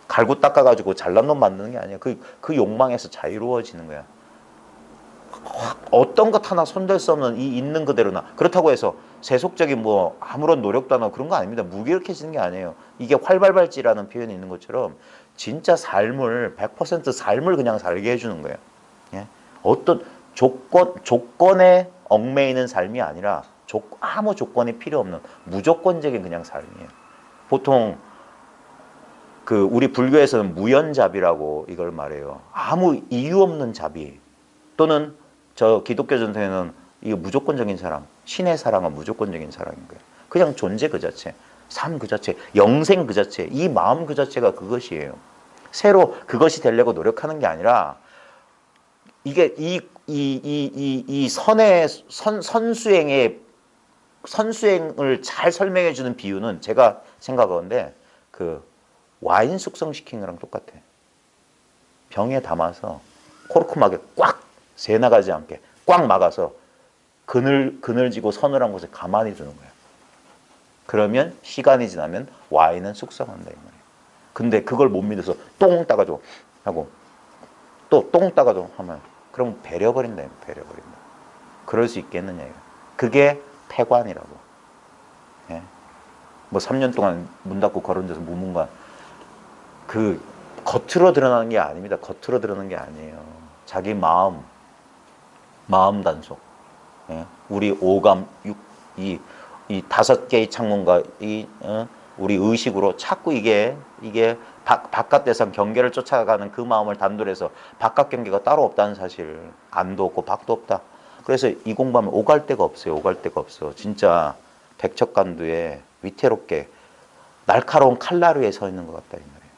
A: 갈고 닦아가지고 잘난 놈 만드는 게 아니야. 그 욕망에서 자유로워지는 거야. 어떤 것 하나 손댈 수 없는 이 있는 그대로나. 그렇다고 해서 세속적인 뭐 아무런 노력도 안 하고 그런 거 아닙니다. 무기력해지는 게 아니에요. 이게 활발발찌라는 표현이 있는 것처럼 진짜 삶을 100% 삶을 그냥 살게 해주는 거예요. 예? 어떤 조건에 얽매이는 삶이 아니라 아무 조건이 필요 없는 무조건적인 그냥 삶이에요. 보통 우리 불교에서는 무연잡이라고 이걸 말해요. 아무 이유 없는 잡이. 또는 저 기독교 전통에는 이거 무조건적인 사랑, 신의 사랑은 무조건적인 사랑인 거예요. 그냥 존재 그 자체, 삶 그 자체, 영생 그 자체, 이 마음 그 자체가 그것이에요. 새로 그것이 되려고 노력하는 게 아니라, 이게 이 선수행을 잘 설명해 주는 비유는 제가 생각하건데 와인 숙성시키는 거랑 똑같아. 병에 담아서 코르크막에 꽉 새 나가지 않게 꽉 막아서 그늘지고 서늘한 곳에 가만히 두는 거야. 그러면 시간이 지나면 와인은 숙성한다 이 말이야. 근데 그걸 못 믿어서 똥 따가지고 하고 또 똥 따가지고 하면 그럼 배려버린다. 그럴 수 있겠느냐 이거. 그게 폐관이라고. 예? 뭐 3년 동안 문 닫고 걸은 데서 무문관, 겉으로 드러나는 게 아닙니다. 겉으로 드러나는 게 아니에요. 자기 마음 단속. 예? 우리 오감, 이 5개의 창문과 우리 의식으로 자꾸 이게 바깥 대상 경계를 쫓아가는 그 마음을 단돌해서 바깥 경계가 따로 없다는 사실, 안도 없고 밖도 없다. 그래서 이 공부하면 오갈 데가 없어요. 오갈 데가 없어. 진짜 백척간두에 위태롭게 날카로운 칼날 위에 서 있는 것 같다 이 말이에요.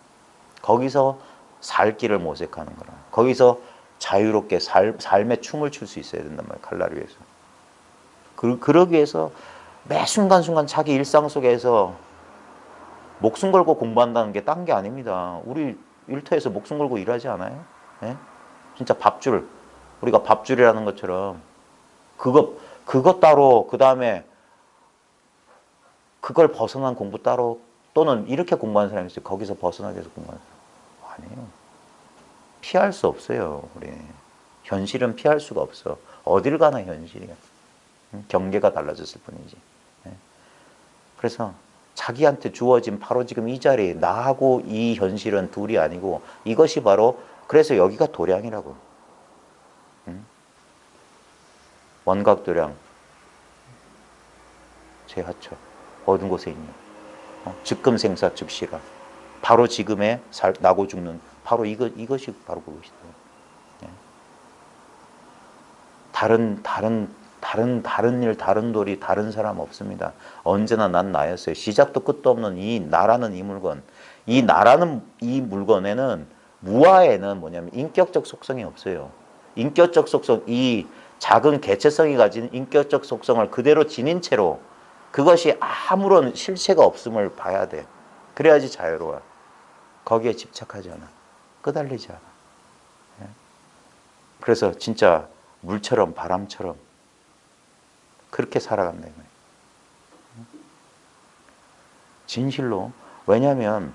A: 거기서 살 길을 모색하는 거라. 거기서 자유롭게 삶의 춤을 출 수 있어야 된단 말이에요. 칼날 위에서. 그러기 위해서 매 순간순간 자기 일상 속에서 목숨 걸고 공부한다는 게 딴 게 아닙니다. 우리 일터에서 목숨 걸고 일하지 않아요? 예? 진짜 우리가 밥줄이라는 것처럼 그거 따로, 그 다음에 그걸 벗어난 공부 따로, 또는 이렇게 공부하는 사람이 있어요. 거기서 벗어나기 위해서 공부하는 사람. 아니에요. 피할 수 없어요. 우리 현실은 피할 수가 없어. 어딜 가나 현실이야. 경계가 달라졌을 뿐이지. 그래서 자기한테 주어진 바로 지금 이 자리, 나하고 이 현실은 둘이 아니고 이것이 바로, 그래서 여기가 도량이라고. 원각도량, 제하처, 어느 곳에 있냐. 즉금생사 즉시라. 바로 지금에 나고 죽는 바로 이것이 바로 그것이다. 다른 일, 다른 도리, 다른 사람 없습니다. 언제나 난 나였어요. 시작도 끝도 없는 이 나라는 이 물건. 이 나라는 이 물건에는, 무아에는 뭐냐면 인격적 속성이 없어요. 인격적 속성, 이 작은 개체성이 가진 인격적 속성을 그대로 지닌 채로 그것이 아무런 실체가 없음을 봐야 돼. 그래야지 자유로워. 거기에 집착하지 않아. 끄달리지 않아. 그래서 진짜 물처럼 바람처럼 그렇게 살아간다. 진실로. 왜냐하면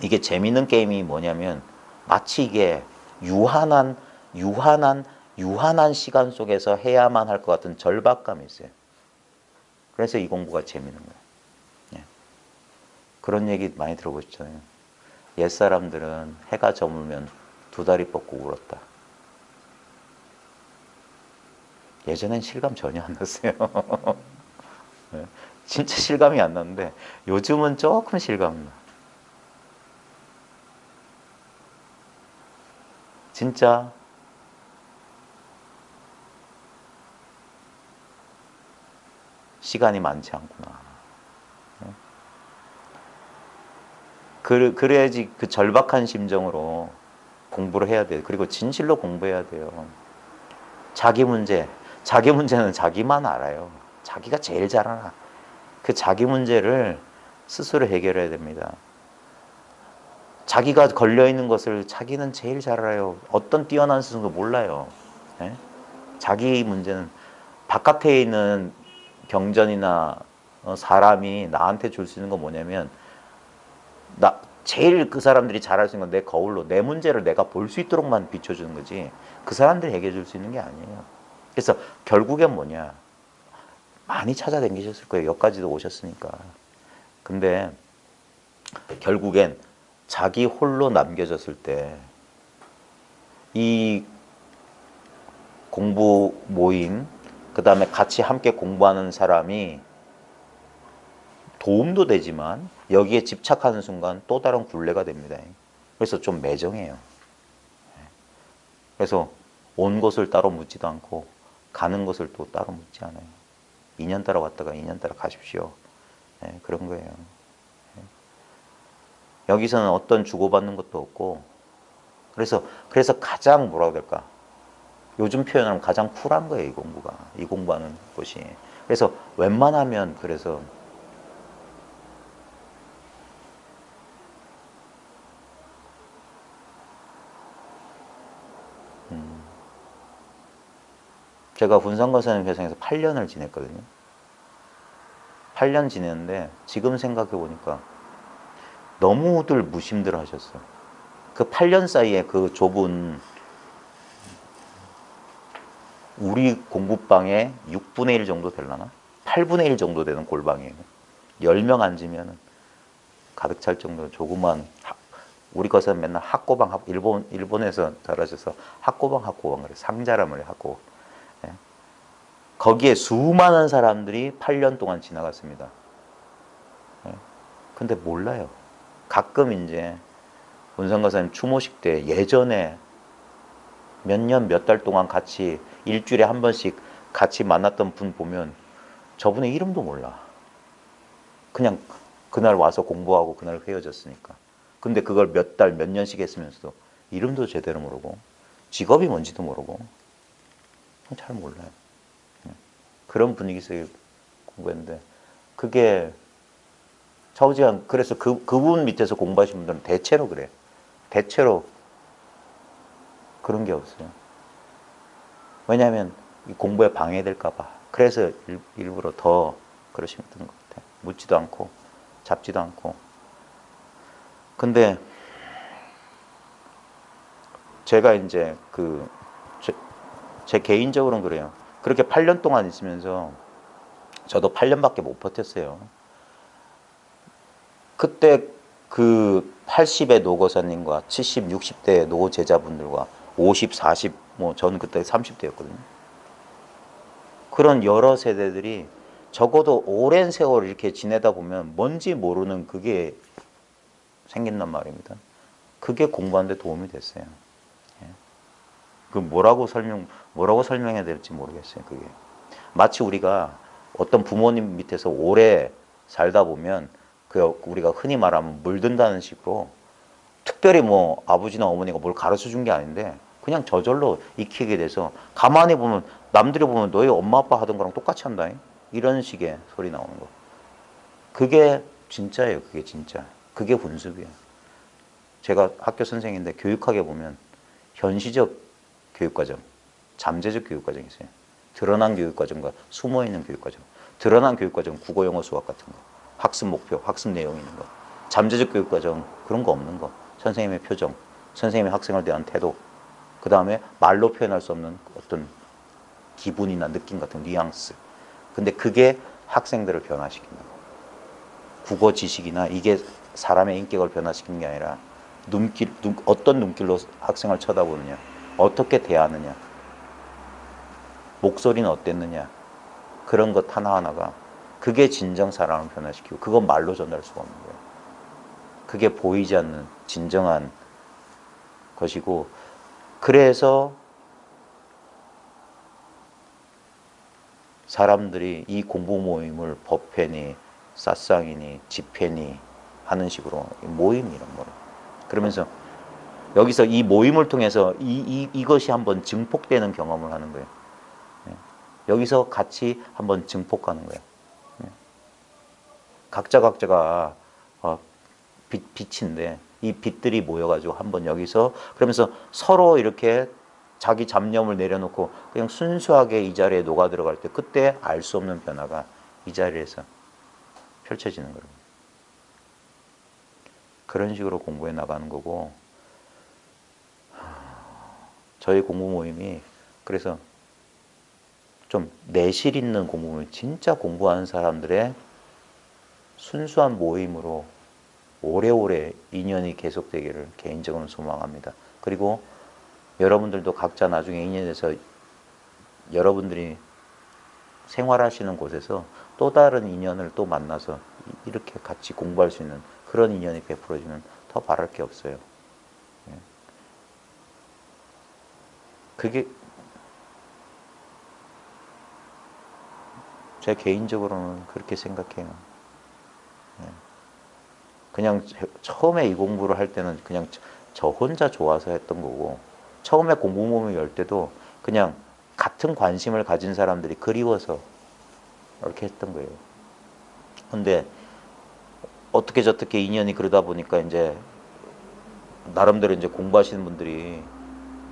A: 이게 재밌는 게임이 뭐냐면 마치 이게 유한한 시간 속에서 해야만 할 것 같은 절박감이 있어요. 그래서 이 공부가 재밌는 거예요. 예. 그런 얘기 많이 들어보셨잖아요. 옛사람들은 해가 저물면 두 다리 뻗고 울었다. 예전엔 실감 전혀 안 났어요. 예. 진짜 실감이 안 났는데 요즘은 조금 실감 나. 진짜 시간이 많지 않구나. 그래야지 그 절박한 심정으로 공부를 해야 돼요. 그리고 진실로 공부해야 돼요. 자기 문제는 자기만 알아요. 자기가 제일 잘 알아. 그 자기 문제를 스스로 해결해야 됩니다. 자기가 걸려있는 것을 자기는 제일 잘 알아요. 어떤 뛰어난 스승도 몰라요. 예? 자기 문제는 바깥에 있는 경전이나 사람이 나한테 줄 수 있는 건 뭐냐면 제일 그 사람들이 잘할 수 있는 건 내 거울로 내 문제를 내가 볼 수 있도록만 비춰주는 거지 그 사람들이 해결해 줄 수 있는 게 아니에요. 그래서 결국엔 뭐냐 많이 찾아다니셨을 거예요. 여기까지도 오셨으니까. 근데 결국엔 자기 홀로 남겨졌을 때 이 공부 모임 그 다음에 같이 함께 공부하는 사람이 도움도 되지만 여기에 집착하는 순간 또 다른 굴레가 됩니다. 그래서 좀 매정해요. 그래서 온 곳을 따로 묻지도 않고 가는 곳을 또 따로 묻지 않아요. 2년 따라 왔다가 2년 따라 가십시오. 네, 그런 거예요. 여기서는 어떤 주고받는 것도 없고 그래서 가장 뭐라고 해야 될까? 요즘 표현하면 가장 쿨한 거예요. 이 공부가. 이 공부하는 곳이. 그래서 웬만하면 그래서 제가 군산거사님 회상에서 8년을 지냈거든요. 8년 지냈는데 지금 생각해 보니까 너무들 무심들 하셨어요. 그 8년 사이에 그 좁은 우리 공부방에 6분의 1 정도 되려나? 8분의 1 정도 되는 골방이에요. 10명 앉으면 가득 찰 정도로 조그만 우리 것은 맨날 학고방 일본에서 잘하셔서 학고방 그래 상자란 말이에요. 학고. 예. 거기에 수많은 사람들이 8년 동안 지나갔습니다. 예. 근데 몰라요. 가끔 이제 본상가사님 추모식 때 예전에 몇 년 몇 달 동안 같이 일주일에 한 번씩 같이 만났던 분 보면 저분의 이름도 몰라. 그냥 그날 와서 공부하고 그날 헤어졌으니까. 근데 그걸 몇 달, 몇 년씩 했으면서도 이름도 제대로 모르고 직업이 뭔지도 모르고 잘 몰라요. 그런 분위기에서 공부했는데 그게 좌우지간 그래서 그분 밑에서 공부하신 분들은 대체로 그래요. 대체로 그런 게 없어요. 왜냐하면 공부에 방해될까 봐. 그래서 일부러 더 그러시는 것 같아요. 묻지도 않고 잡지도 않고. 근데 제가 이제 제 개인적으로는 그래요. 그렇게 8년 동안 있으면서 저도 8년밖에 못 버텼어요. 그때 그 80의 노거사님과 70, 60대 노 제자분들과 50, 40, 뭐 저는 그때 30대였거든요. 그런 여러 세대들이 적어도 오랜 세월 이렇게 지내다 보면 뭔지 모르는 그게 생긴단 말입니다. 그게 공부하는데 도움이 됐어요. 예. 그 뭐라고 설명해야 될지 모르겠어요. 그게 마치 우리가 어떤 부모님 밑에서 오래 살다 보면 우리가 흔히 말하면 물든다는 식으로 특별히 뭐 아버지나 어머니가 뭘 가르쳐 준 게 아닌데 그냥 저절로 익히게 돼서 가만히 보면 남들이 보면 너희 엄마 아빠 하던 거랑 똑같이 한다. 이런 식의 소리 나오는 거. 그게 진짜예요. 그게 진짜. 그게 훈습이에요. 제가 학교 선생인데 교육학에 보면 현시적 교육과정, 잠재적 교육과정이 있어요. 드러난 교육과정과 숨어있는 교육과정. 드러난 교육과정, 국어, 영어, 수학 같은 거. 학습 목표, 학습 내용 있는 거. 잠재적 교육과정, 그런 거 없는 거. 선생님의 표정, 선생님의 학생을 대한 태도. 그 다음에 말로 표현할 수 없는 어떤 기분이나 느낌 같은 뉘앙스. 근데 그게 학생들을 변화시킨다. 국어 지식이나 이게 사람의 인격을 변화시키는 게 아니라 어떤 눈길로 학생을 쳐다보느냐, 어떻게 대하느냐, 목소리는 어땠느냐, 그런 것 하나하나가 그게 진정 사람을 변화시키고 그건 말로 전할 수가 없는 거예요. 그게 보이지 않는 진정한 것이고, 그래서 사람들이 이 공부 모임을 법회니 쌌상이니 집회니 하는 식으로 모임 이런 거를 그러면서 여기서 이 모임을 통해서 이것이 한번 증폭되는 경험을 하는 거예요. 여기서 같이 한번 증폭하는 거예요. 각자가 빛인데 이 빛들이 모여가지고 한번 여기서 그러면서 서로 이렇게 자기 잡념을 내려놓고 그냥 순수하게 이 자리에 녹아 들어갈 때 그때 알 수 없는 변화가 이 자리에서 펼쳐지는 거예요. 그런 식으로 공부해 나가는 거고, 저희 공부 모임이 그래서 좀 내실 있는 공부 모임, 진짜 공부하는 사람들의 순수한 모임으로 오래오래 인연이 계속되기를 개인적으로 소망합니다. 그리고 여러분들도 각자 나중에 인연에서 여러분들이 생활하시는 곳에서 또 다른 인연을 또 만나서 이렇게 같이 공부할 수 있는 그런 인연이 베풀어지면 더 바랄 게 없어요. 그게 제 개인적으로는 그렇게 생각해요. 그냥 처음에 이 공부를 할 때는 그냥 저 혼자 좋아서 했던 거고, 처음에 공부 모임을 열 때도 그냥 같은 관심을 가진 사람들이 그리워서 이렇게 했던 거예요. 근데 어떻게 저떻게 인연이 그러다 보니까 이제 나름대로 이제 공부하시는 분들이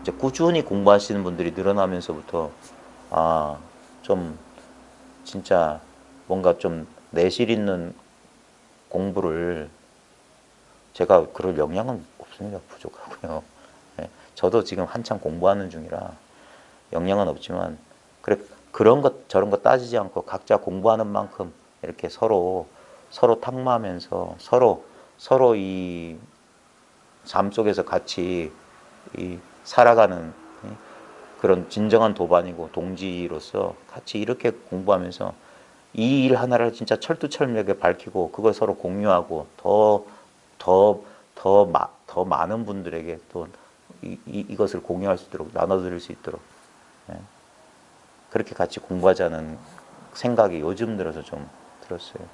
A: 이제 꾸준히 공부하시는 분들이 늘어나면서부터 좀 진짜 뭔가 좀 내실 있는 공부를 제가 그럴 역량은 없습니다. 부족하고요. 저도 지금 한참 공부하는 중이라 역량은 없지만 그래 그런 것 저런 거 따지지 않고 각자 공부하는 만큼 이렇게 서로 탁마하면서 서로 이 삶 속에서 같이 이 살아가는 그런 진정한 도반이고 동지로서 같이 이렇게 공부하면서 이 일 하나를 진짜 철두철미하게 밝히고 그걸 서로 공유하고 더 많은 분들에게 또 이것을 공유할 수 있도록 나눠드릴 수 있도록 그렇게 같이 공부하자는 생각이 요즘 들어서 좀 들었어요.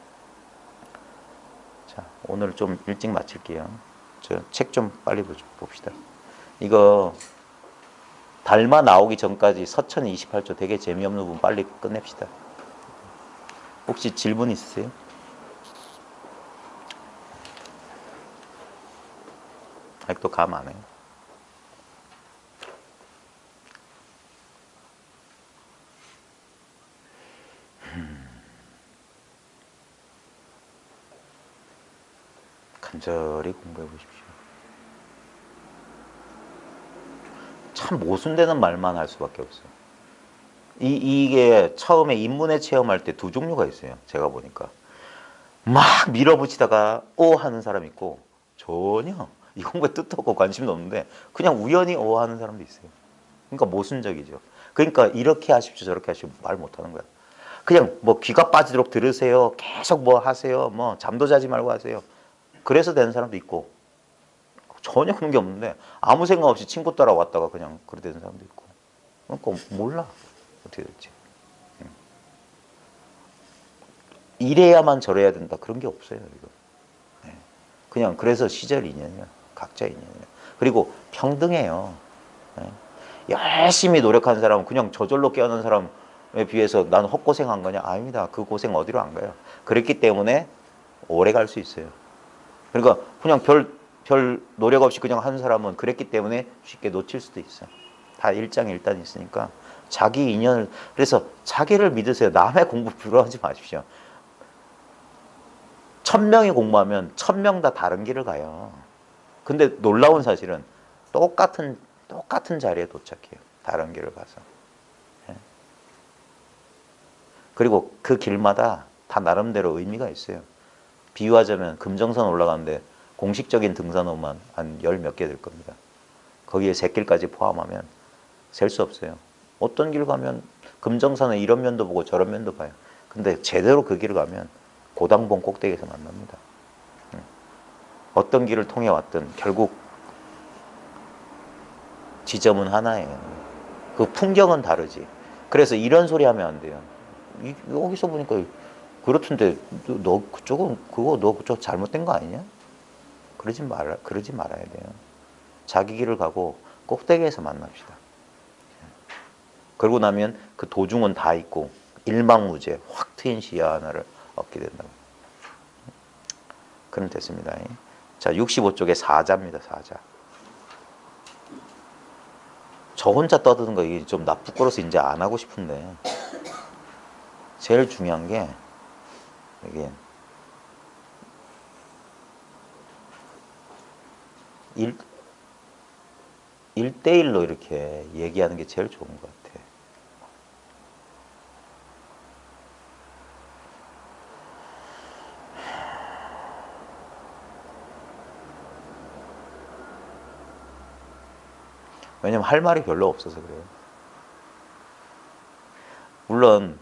A: 자, 오늘 좀 일찍 마칠게요. 저 책 좀 빨리 봅시다. 이거 달마 나오기 전까지 서천 28조 되게 재미없는 부분 빨리 끝냅시다. 혹시 질문 있으세요? 아직도 감 안 해요. 간절히 공부해 보십시오. 참 모순되는 말만 할 수밖에 없어요. 이게 처음에 인문회 체험할 때 두 종류가 있어요. 제가 보니까 막 밀어붙이다가 하는 사람 있고 전혀 이 공부에 뜻도 없고 관심도 없는데 그냥 우연히 하는 사람도 있어요. 그러니까 모순적이죠. 그러니까 이렇게 하십시오 저렇게 하십시오 말 못하는 거야. 그냥 뭐 귀가 빠지도록 들으세요. 계속 뭐 하세요. 뭐 잠도 자지 말고 하세요. 그래서 되는 사람도 있고 전혀 그런 게 없는데 아무 생각 없이 친구 따라왔다가 그냥 그렇게 되는 사람도 있고 그러니까 몰라 어떻게 될지. 이래야만 저래야 된다 그런 게 없어요. 이거. 그냥 그래서 시절 인연이야. 각자 인연이야. 그리고 평등해요. 열심히 노력한 사람은 그냥 저절로 깨어난 사람에 비해서 나는 헛고생한 거냐? 아닙니다. 그 고생 어디로 안 가요. 그랬기 때문에 오래 갈 수 있어요. 그러니까 그냥 별 노력 없이 그냥 하는 사람은 그랬기 때문에 쉽게 놓칠 수도 있어요. 다 일장일단이 있으니까 자기 인연을, 그래서 자기를 믿으세요. 남의 공부 부러워하지 마십시오. 1000명이 공부하면 1000명 다 다른 길을 가요. 근데 놀라운 사실은 똑같은 자리에 도착해요. 다른 길을 가서. 예. 그리고 그 길마다 다 나름대로 의미가 있어요. 비유하자면 금정산 올라가는데 공식적인 등산로만 한 열 몇 개 될 겁니다. 거기에 샛길까지 포함하면 셀 수 없어요. 어떤 길 가면 금정산에 이런 면도 보고 저런 면도 봐요. 근데 제대로 그 길을 가면 고당봉 꼭대기에서 만납니다. 어떤 길을 통해 왔든 결국 지점은 하나예요. 그 풍경은 다르지. 그래서 이런 소리 하면 안 돼요. 여기서 보니까 그렇던데 너 그쪽 잘못된 거 아니냐? 그러지 말아야 돼요. 자기 길을 가고 꼭대기에서 만납시다. 그러고 나면 그 도중은 다 있고 일망무제 확 트인 시야 하나를 얻게 된다. 그럼 됐습니다. 자, 65쪽에 사자입니다. 사자. 저 혼자 떠드는 거 이게 좀 부끄러워서 이제 안 하고 싶은데 제일 중요한 게 이게 1대1로 이렇게 얘기하는 게 제일 좋은 것 같아. 왜냐면 할 말이 별로 없어서 그래요. 물론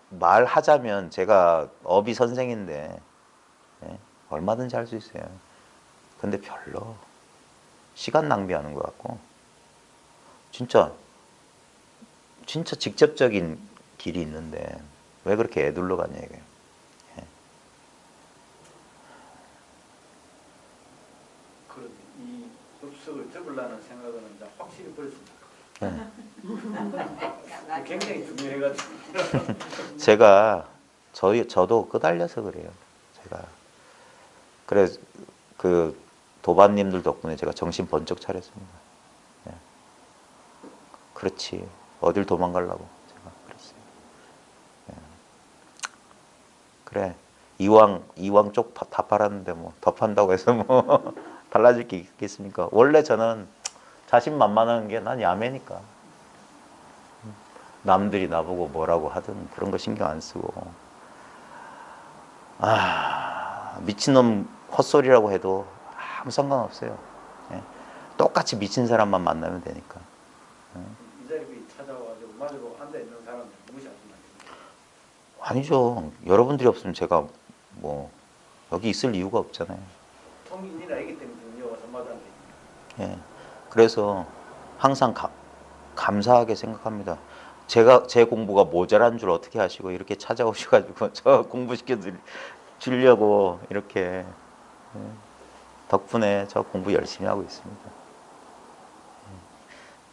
A: 말하자면 제가 어비 선생인데 얼마든지 할 수 있어요. 근데 별로 시간 낭비하는 것 같고 진짜 직접적인 길이 있는데 왜 그렇게 애둘러 가냐 이거예요.
B: 그런 이 엽석을 접으려는 생각은 이제 확실히 버렸습니다. 굉장히 중요해가지고.
A: 저도 끄달려서 그래요. 그래서 그 도반님들 덕분에 제가 정신 번쩍 차렸습니다. 그렇지. 어딜 도망가려고 제가 그랬어요. 그래. 이왕 쪽 다 팔았는데 뭐 더 판다고 해서 뭐 달라질 게 있겠습니까? 원래 저는 자신만만한 게 난 야매니까. 남들이 나보고 뭐라고 하든 그런 거 신경 안 쓰고. 미친놈 헛소리라고 해도 아무 상관없어요. 똑같이 미친 사람만 만나면 되니까.
B: 이 자리에 찾아와가지고 마주보고 앉아있는 사람들 무시하시면 안 됩니다.
A: 아니죠. 여러분들이 없으면 제가 뭐 여기 있을 이유가 없잖아요.
B: 통인이나 아기 때문에 여기서 마주하는 게.
A: 그래서 항상 감사하게 생각합니다. 제 공부가 모자란 줄 어떻게 아시고 이렇게 찾아오셔가지고 저 공부시켜 주려고 이렇게 덕분에 저 공부 열심히 하고 있습니다.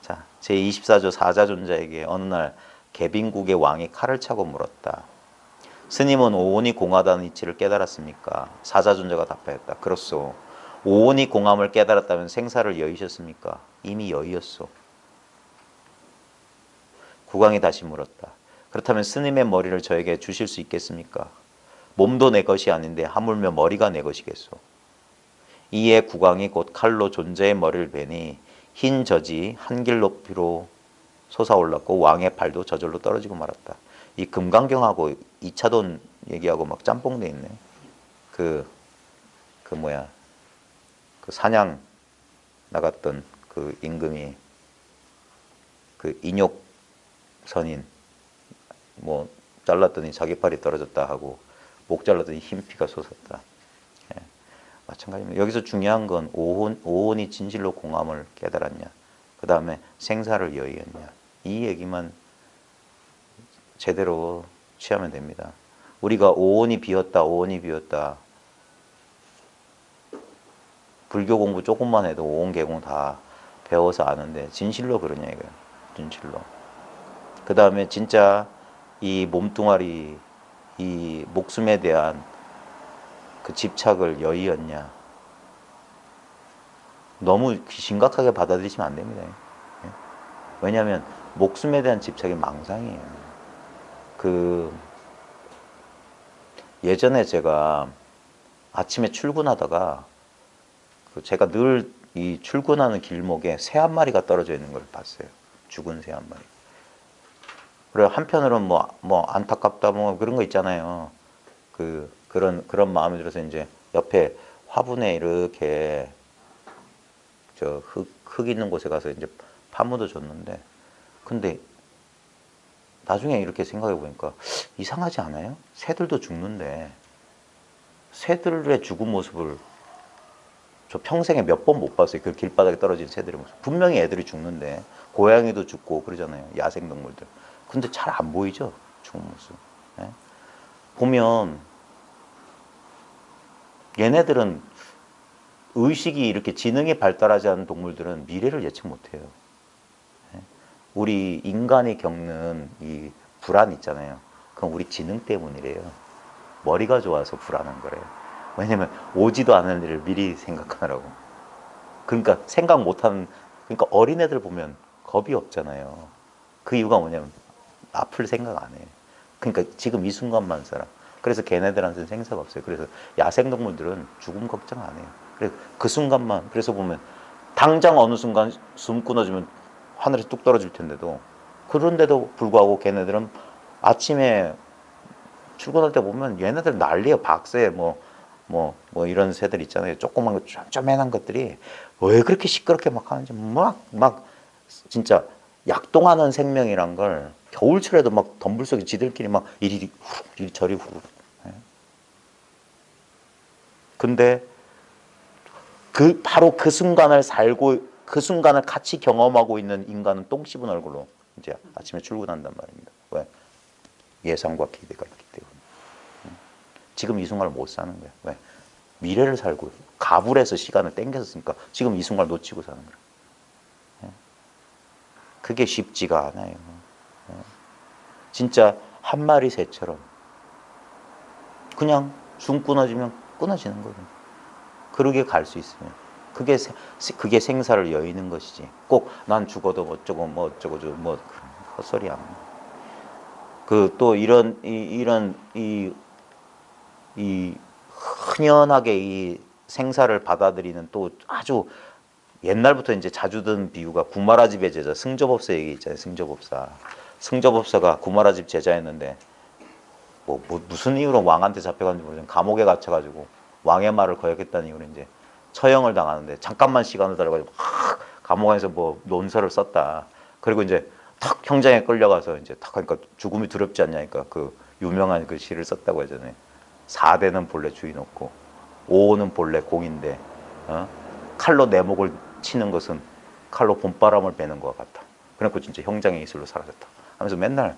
A: 자, 제24조 사자존자에게 어느 날 개빈국의 왕이 칼을 차고 물었다. 스님은 오온이 공하다는 이치를 깨달았습니까? 사자존자가 답하였다. 그렇소. 오온이 공함을 깨달았다면 생사를 여의셨습니까? 이미 여의었소. 국왕이 다시 물었다. 그렇다면 스님의 머리를 저에게 주실 수 있겠습니까? 몸도 내 것이 아닌데 하물며 머리가 내 것이겠소. 이에 국왕이 곧 칼로 존재의 머리를 베니 흰 젖이 한길 높이로 솟아올랐고 왕의 팔도 저절로 떨어지고 말았다. 이 금강경하고 2차돈 얘기하고 막 짬뽕돼 있네. 그 사냥 나갔던 그 임금이 그 인욕 선인 뭐 잘랐더니 자기 팔이 떨어졌다 하고 목 잘랐더니 흰 피가 솟았다. 마찬가지입니다. 여기서 중요한 건 오온이 진실로 공함을 깨달았냐, 그 다음에 생사를 여의었냐, 이 얘기만 제대로 취하면 됩니다. 우리가 오온이 비었다 불교 공부 조금만 해도 오온 개공 다 배워서 아는데 진실로 그러냐 이거예요. 진실로. 그 다음에 진짜 이 몸뚱아리, 이 목숨에 대한 그 집착을 여의었냐. 너무 심각하게 받아들이시면 안 됩니다. 왜냐하면 목숨에 대한 집착이 망상이에요. 그 예전에 제가 아침에 출근하다가 제가 늘 이 출근하는 길목에 새 한 마리가 떨어져 있는 걸 봤어요. 죽은 새 한 마리. 그래 한편으로는 뭐 안타깝다 뭐 그런 거 있잖아요. 그런 마음이 들어서 이제 옆에 화분에 이렇게 저 흙 있는 곳에 가서 이제 파묻어 줬는데, 근데 나중에 이렇게 생각해 보니까 이상하지 않아요? 새들도 죽는데 새들의 죽은 모습을 저 평생에 몇 번 못 봤어요. 그 길바닥에 떨어진 새들의 모습. 분명히 애들이 죽는데 고양이도 죽고 그러잖아요. 야생동물들. 근데 잘 안 보이죠? 죽은 모습. 예? 보면 얘네들은 의식이 이렇게 지능이 발달하지 않은 동물들은 미래를 예측 못해요. 예? 우리 인간이 겪는 이 불안 있잖아요. 그건 우리 지능 때문이래요. 머리가 좋아서 불안한 거래요. 왜냐면 오지도 않은 일을 미리 생각하느라고. 그러니까 생각 못하는, 그러니까 어린애들 보면 겁이 없잖아요. 그 이유가 뭐냐면 앞을 생각 안 해요. 그러니까 지금 이 순간만 살아. 그래서 걔네들한테는 생사가 없어요. 그래서 야생동물들은 죽음 걱정 안 해요. 그래서 그 순간만, 그래서 보면 당장 어느 순간 숨 끊어지면 하늘에서 뚝 떨어질 텐데도, 그런데도 불구하고 걔네들은 아침에 출근할 때 보면 얘네들 난리예요. 박새 뭐 이런 새들 있잖아요. 조그만 거 쪼매난 것들이 왜 그렇게 시끄럽게 막 하는지 막 진짜 약동하는 생명이란 걸 겨울철에도 막 덤불 속에 지들끼리 막 이리 후룩 이리 저리 후룩. 예. 근데 바로 그 순간을 살고 그 순간을 같이 경험하고 있는 인간은 똥 씹은 얼굴로 이제 아침에 출근한단 말입니다. 왜? 예상과 기대가 있기 때문에. 지금 이 순간을 못 사는 거야. 왜? 미래를 살고 가불에서 시간을 땡겨서 쓰니까 지금 이 순간을 놓치고 사는 거야. 그게 쉽지가 않아요. 진짜 한 마리 새처럼 그냥 숨 끊어지면 끊어지는 거예요. 그러게 갈 수 있으면 그게 생사를 여의는 것이지. 꼭 난 죽어도 어쩌고 뭐 어쩌고 뭐 헛소리야. 그 또 이 흔연하게 이 생사를 받아들이는 또 아주 옛날부터 이제 자주 든 비유가 구마라집의 제자 승조법사 얘기 있잖아요. 승조법사가 구마라집 제자였는데 무슨 이유로 왕한테 잡혀갔는지 모르지만 감옥에 갇혀가지고 왕의 말을 거역했다는 이유로 이제 처형을 당하는데 잠깐만 시간을 달라가지고 막 감옥 안에서 뭐 논설을 썼다. 그리고 이제 탁 형장에 끌려가서 이제 탁 하니까 죽음이 두렵지 않냐니까 그 유명한 그 시를 썼다고 하잖아요. 4대는 본래 주인 없고 5호는 본래 공인데 칼로 내 목을 치는 것은 칼로 봄바람을 베는 것 같다. 그래갖고 진짜 형장의 이슬로 사라졌다 하면서 맨날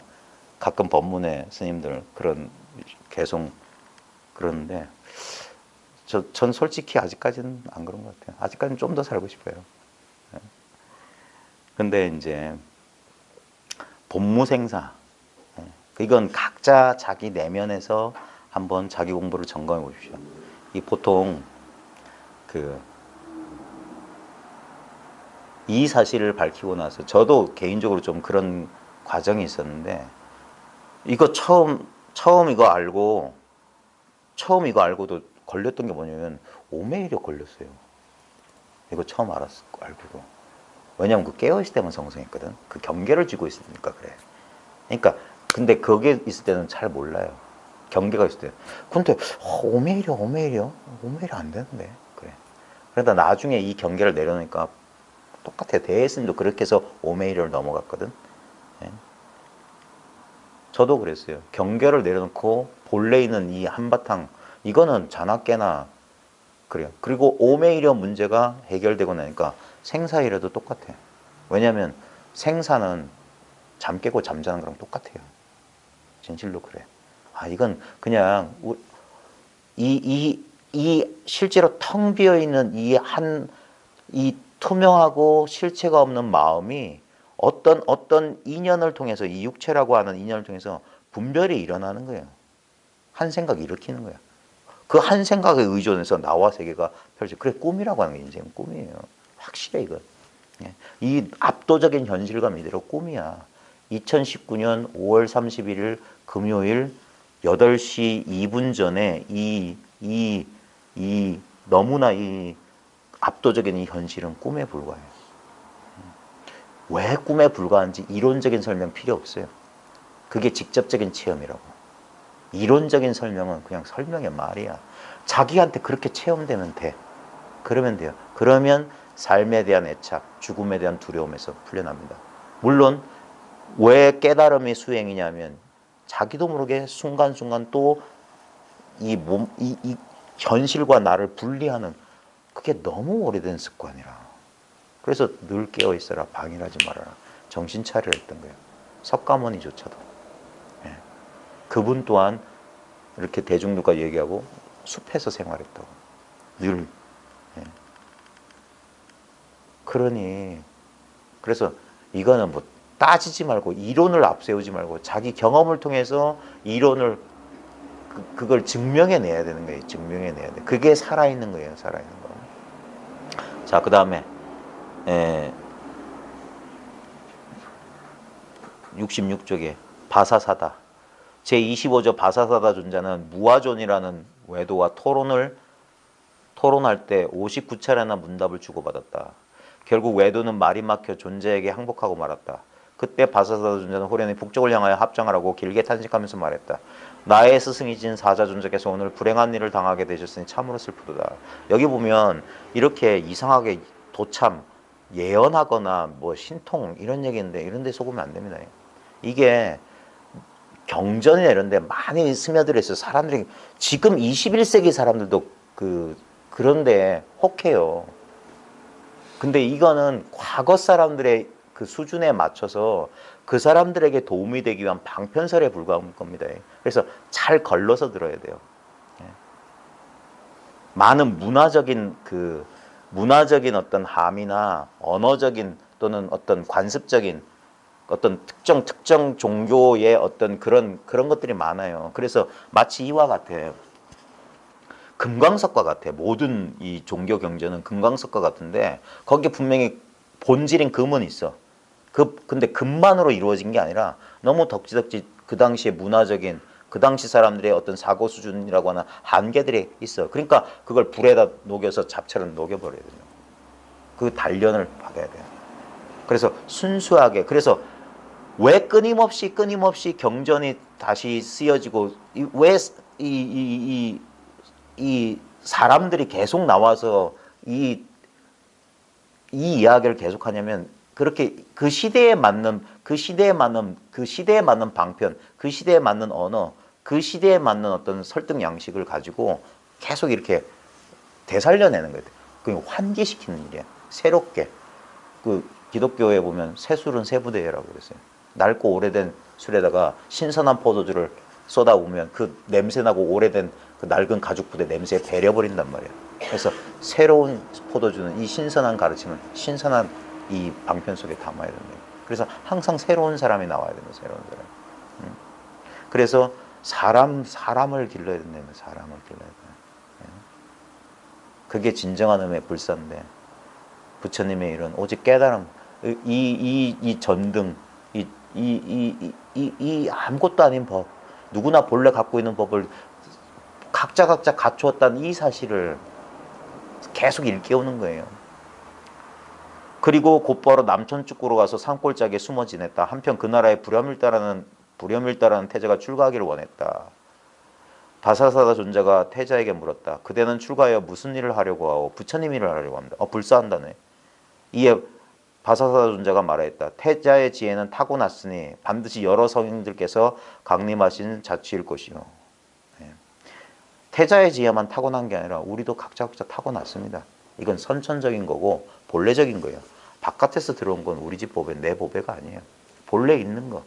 A: 가끔 법문에 스님들 그런 개송 그러는데 전 솔직히 아직까지는 안 그런 것 같아요. 아직까지는 좀 더 살고 싶어요. 근데 이제 본무생사 이건 각자 자기 내면에서 한번 자기 공부를 점검해 보십시오. 이 보통 이 사실을 밝히고 나서 저도 개인적으로 좀 그런 과정이 있었는데 이거 처음 이거 알고도 걸렸던 게 뭐냐면 오메이려 걸렸어요. 이거 처음 알고도. 왜냐면 그 깨어있을 때만 성성했거든. 그 경계를 쥐고 있으니까 그래. 그러니까 근데 거기에 있을 때는 잘 몰라요. 경계가 있을 때. 근데 오메이려 안 되는데 그래. 그러다 나중에 이 경계를 내려놓으니까 똑같아요. 대스님도 그렇게 해서 오메이려를 넘어갔거든. 예. 저도 그랬어요. 경계를 내려놓고 본래 있는 이 한바탕 이거는 자나깨나 그래요. 그리고 오메이려 문제가 해결되고 나니까 생사이래도 똑같아요. 왜냐하면 생사는 잠 깨고 잠자는 거랑 똑같아요. 진실로 그래. 이건 그냥 이 실제로 텅 비어 있는 이 투명하고 실체가 없는 마음이 어떤 인연을 통해서 이 육체라고 하는 인연을 통해서 분별이 일어나는 거예요. 한 생각 일으키는 거야. 그 한 생각에 의존해서 나와 세계가 펼쳐. 그래 꿈이라고 하는 게 인생은 꿈이에요. 확실해 이건. 예. 이 압도적인 현실감 이대로 꿈이야. 2019년 5월 31일 금요일 8시 2분 전에 이 너무나 이 압도적인 이 현실은 꿈에 불과해요. 왜 꿈에 불과한지 이론적인 설명 필요 없어요. 그게 직접적인 체험이라고. 이론적인 설명은 그냥 설명의 말이야. 자기한테 그렇게 체험되면 돼. 그러면 돼요. 그러면 삶에 대한 애착, 죽음에 대한 두려움에서 풀려납니다. 물론 왜 깨달음이 수행이냐면 자기도 모르게 순간순간 또 이 현실과 나를 분리하는 그게 너무 오래된 습관이라. 그래서 늘 깨어있어라. 방일하지 말아라. 정신 차려야 했던 거예요. 석가모니조차도. 예. 그분 또한 이렇게 대중들과 얘기하고 숲에서 생활했다고. 늘. 예. 그러니 그래서 이거는 뭐 따지지 말고 이론을 앞세우지 말고 자기 경험을 통해서 이론을 그걸 증명해내야 되는 거예요. 증명해내야 돼. 그게 살아있는 거예요. 살아있는 거. 자, 그 다음에 66쪽에 바사사다. 제25조 바사사다 존자는 무아존이라는 외도와 토론할 때 59차례나 문답을 주고받았다. 결국 외도는 말이 막혀 존재에게 항복하고 말았다. 그때 바사사다 존자는 호련히 북쪽을 향하여 합장하라고 길게 탄식하면서 말했다. 나의 스승이신 사자 존자께서 오늘 불행한 일을 당하게 되셨으니 참으로 슬프도다. 여기 보면 이렇게 이상하게 도참 예언하거나 뭐 신통 이런 얘기인데 이런 데 속으면 안 됩니다. 이게 경전이나 이런 데 많이 스며들어 있어요. 사람들이 지금 21세기 사람들도 그런데 혹해요. 근데 이거는 과거 사람들의 그 수준에 맞춰서 그 사람들에게 도움이 되기 위한 방편설에 불과한 겁니다. 그래서 잘 걸러서 들어야 돼요. 많은 문화적인 어떤 함이나 언어적인 또는 어떤 관습적인 어떤 특정 종교의 어떤 그런 것들이 많아요. 그래서 마치 이와 같아요. 금강석과 같아. 모든 이 종교 경전은 금강석과 같은데 거기에 분명히 본질인 금은 있어. 근데 금만으로 이루어진 게 아니라 너무 덕지덕지 그 당시의 문화적인 그 당시 사람들의 어떤 사고 수준이라고 하는 한계들이 있어. 그러니까 그걸 불에다 녹여서 잡처럼 녹여버려야 돼요. 그 단련을 받아야 돼요. 그래서 순수하게 그래서 왜 끊임없이 경전이 다시 쓰여지고 왜 이 사람들이 계속 나와서 이 이야기를 계속하냐면 그렇게 그 시대에 맞는 방편, 그 시대에 맞는 언어, 그 시대에 맞는 어떤 설득 양식을 가지고 계속 이렇게 되살려내는 거예요. 그게 환기시키는 일이야. 새롭게. 그 기독교에 보면 새술은 새부대라고 그랬어요. 낡고 오래된 술에다가 신선한 포도주를 쏟아부으면 그 냄새나고 오래된 그 낡은 가죽 부대 냄새에 배려버린단 말이야. 그래서 새로운 포도주는 이 신선한 가르침을 신선한 이 방편 속에 담아야 된다. 그래서 항상 새로운 사람이 나와야 된다. 새로운 사람. 그래서 사람을 길러야 된다. 사람을 길러야 된다. 그게 진정한 의미의 불사인데 부처님의 이런 오직 깨달음, 이 전등, 이 아무것도 아닌 법, 누구나 본래 갖고 있는 법을 각자 갖추었다는 이 사실을 계속 일깨우는 거예요. 그리고 곧바로 남천축구로 가서 산골짜기에 숨어 지냈다. 한편 그 나라에 불염일다라는 태자가 출가하기를 원했다. 바사사다 존자가 태자에게 물었다. 그대는 출가하여 무슨 일을 하려고 하오? 부처님 일을 하려고 합니다. 불사한다네. 이에 바사사다 존자가 말하였다. 태자의 지혜는 타고났으니 반드시 여러 성인들께서 강림하신 자취일 것이요. 태자의 지혜만 타고난 게 아니라 우리도 각자 타고났습니다. 이건 선천적인 거고 본래적인 거예요. 바깥에서 들어온 건 우리 집 보배, 내 보배가 아니에요. 본래 있는 거.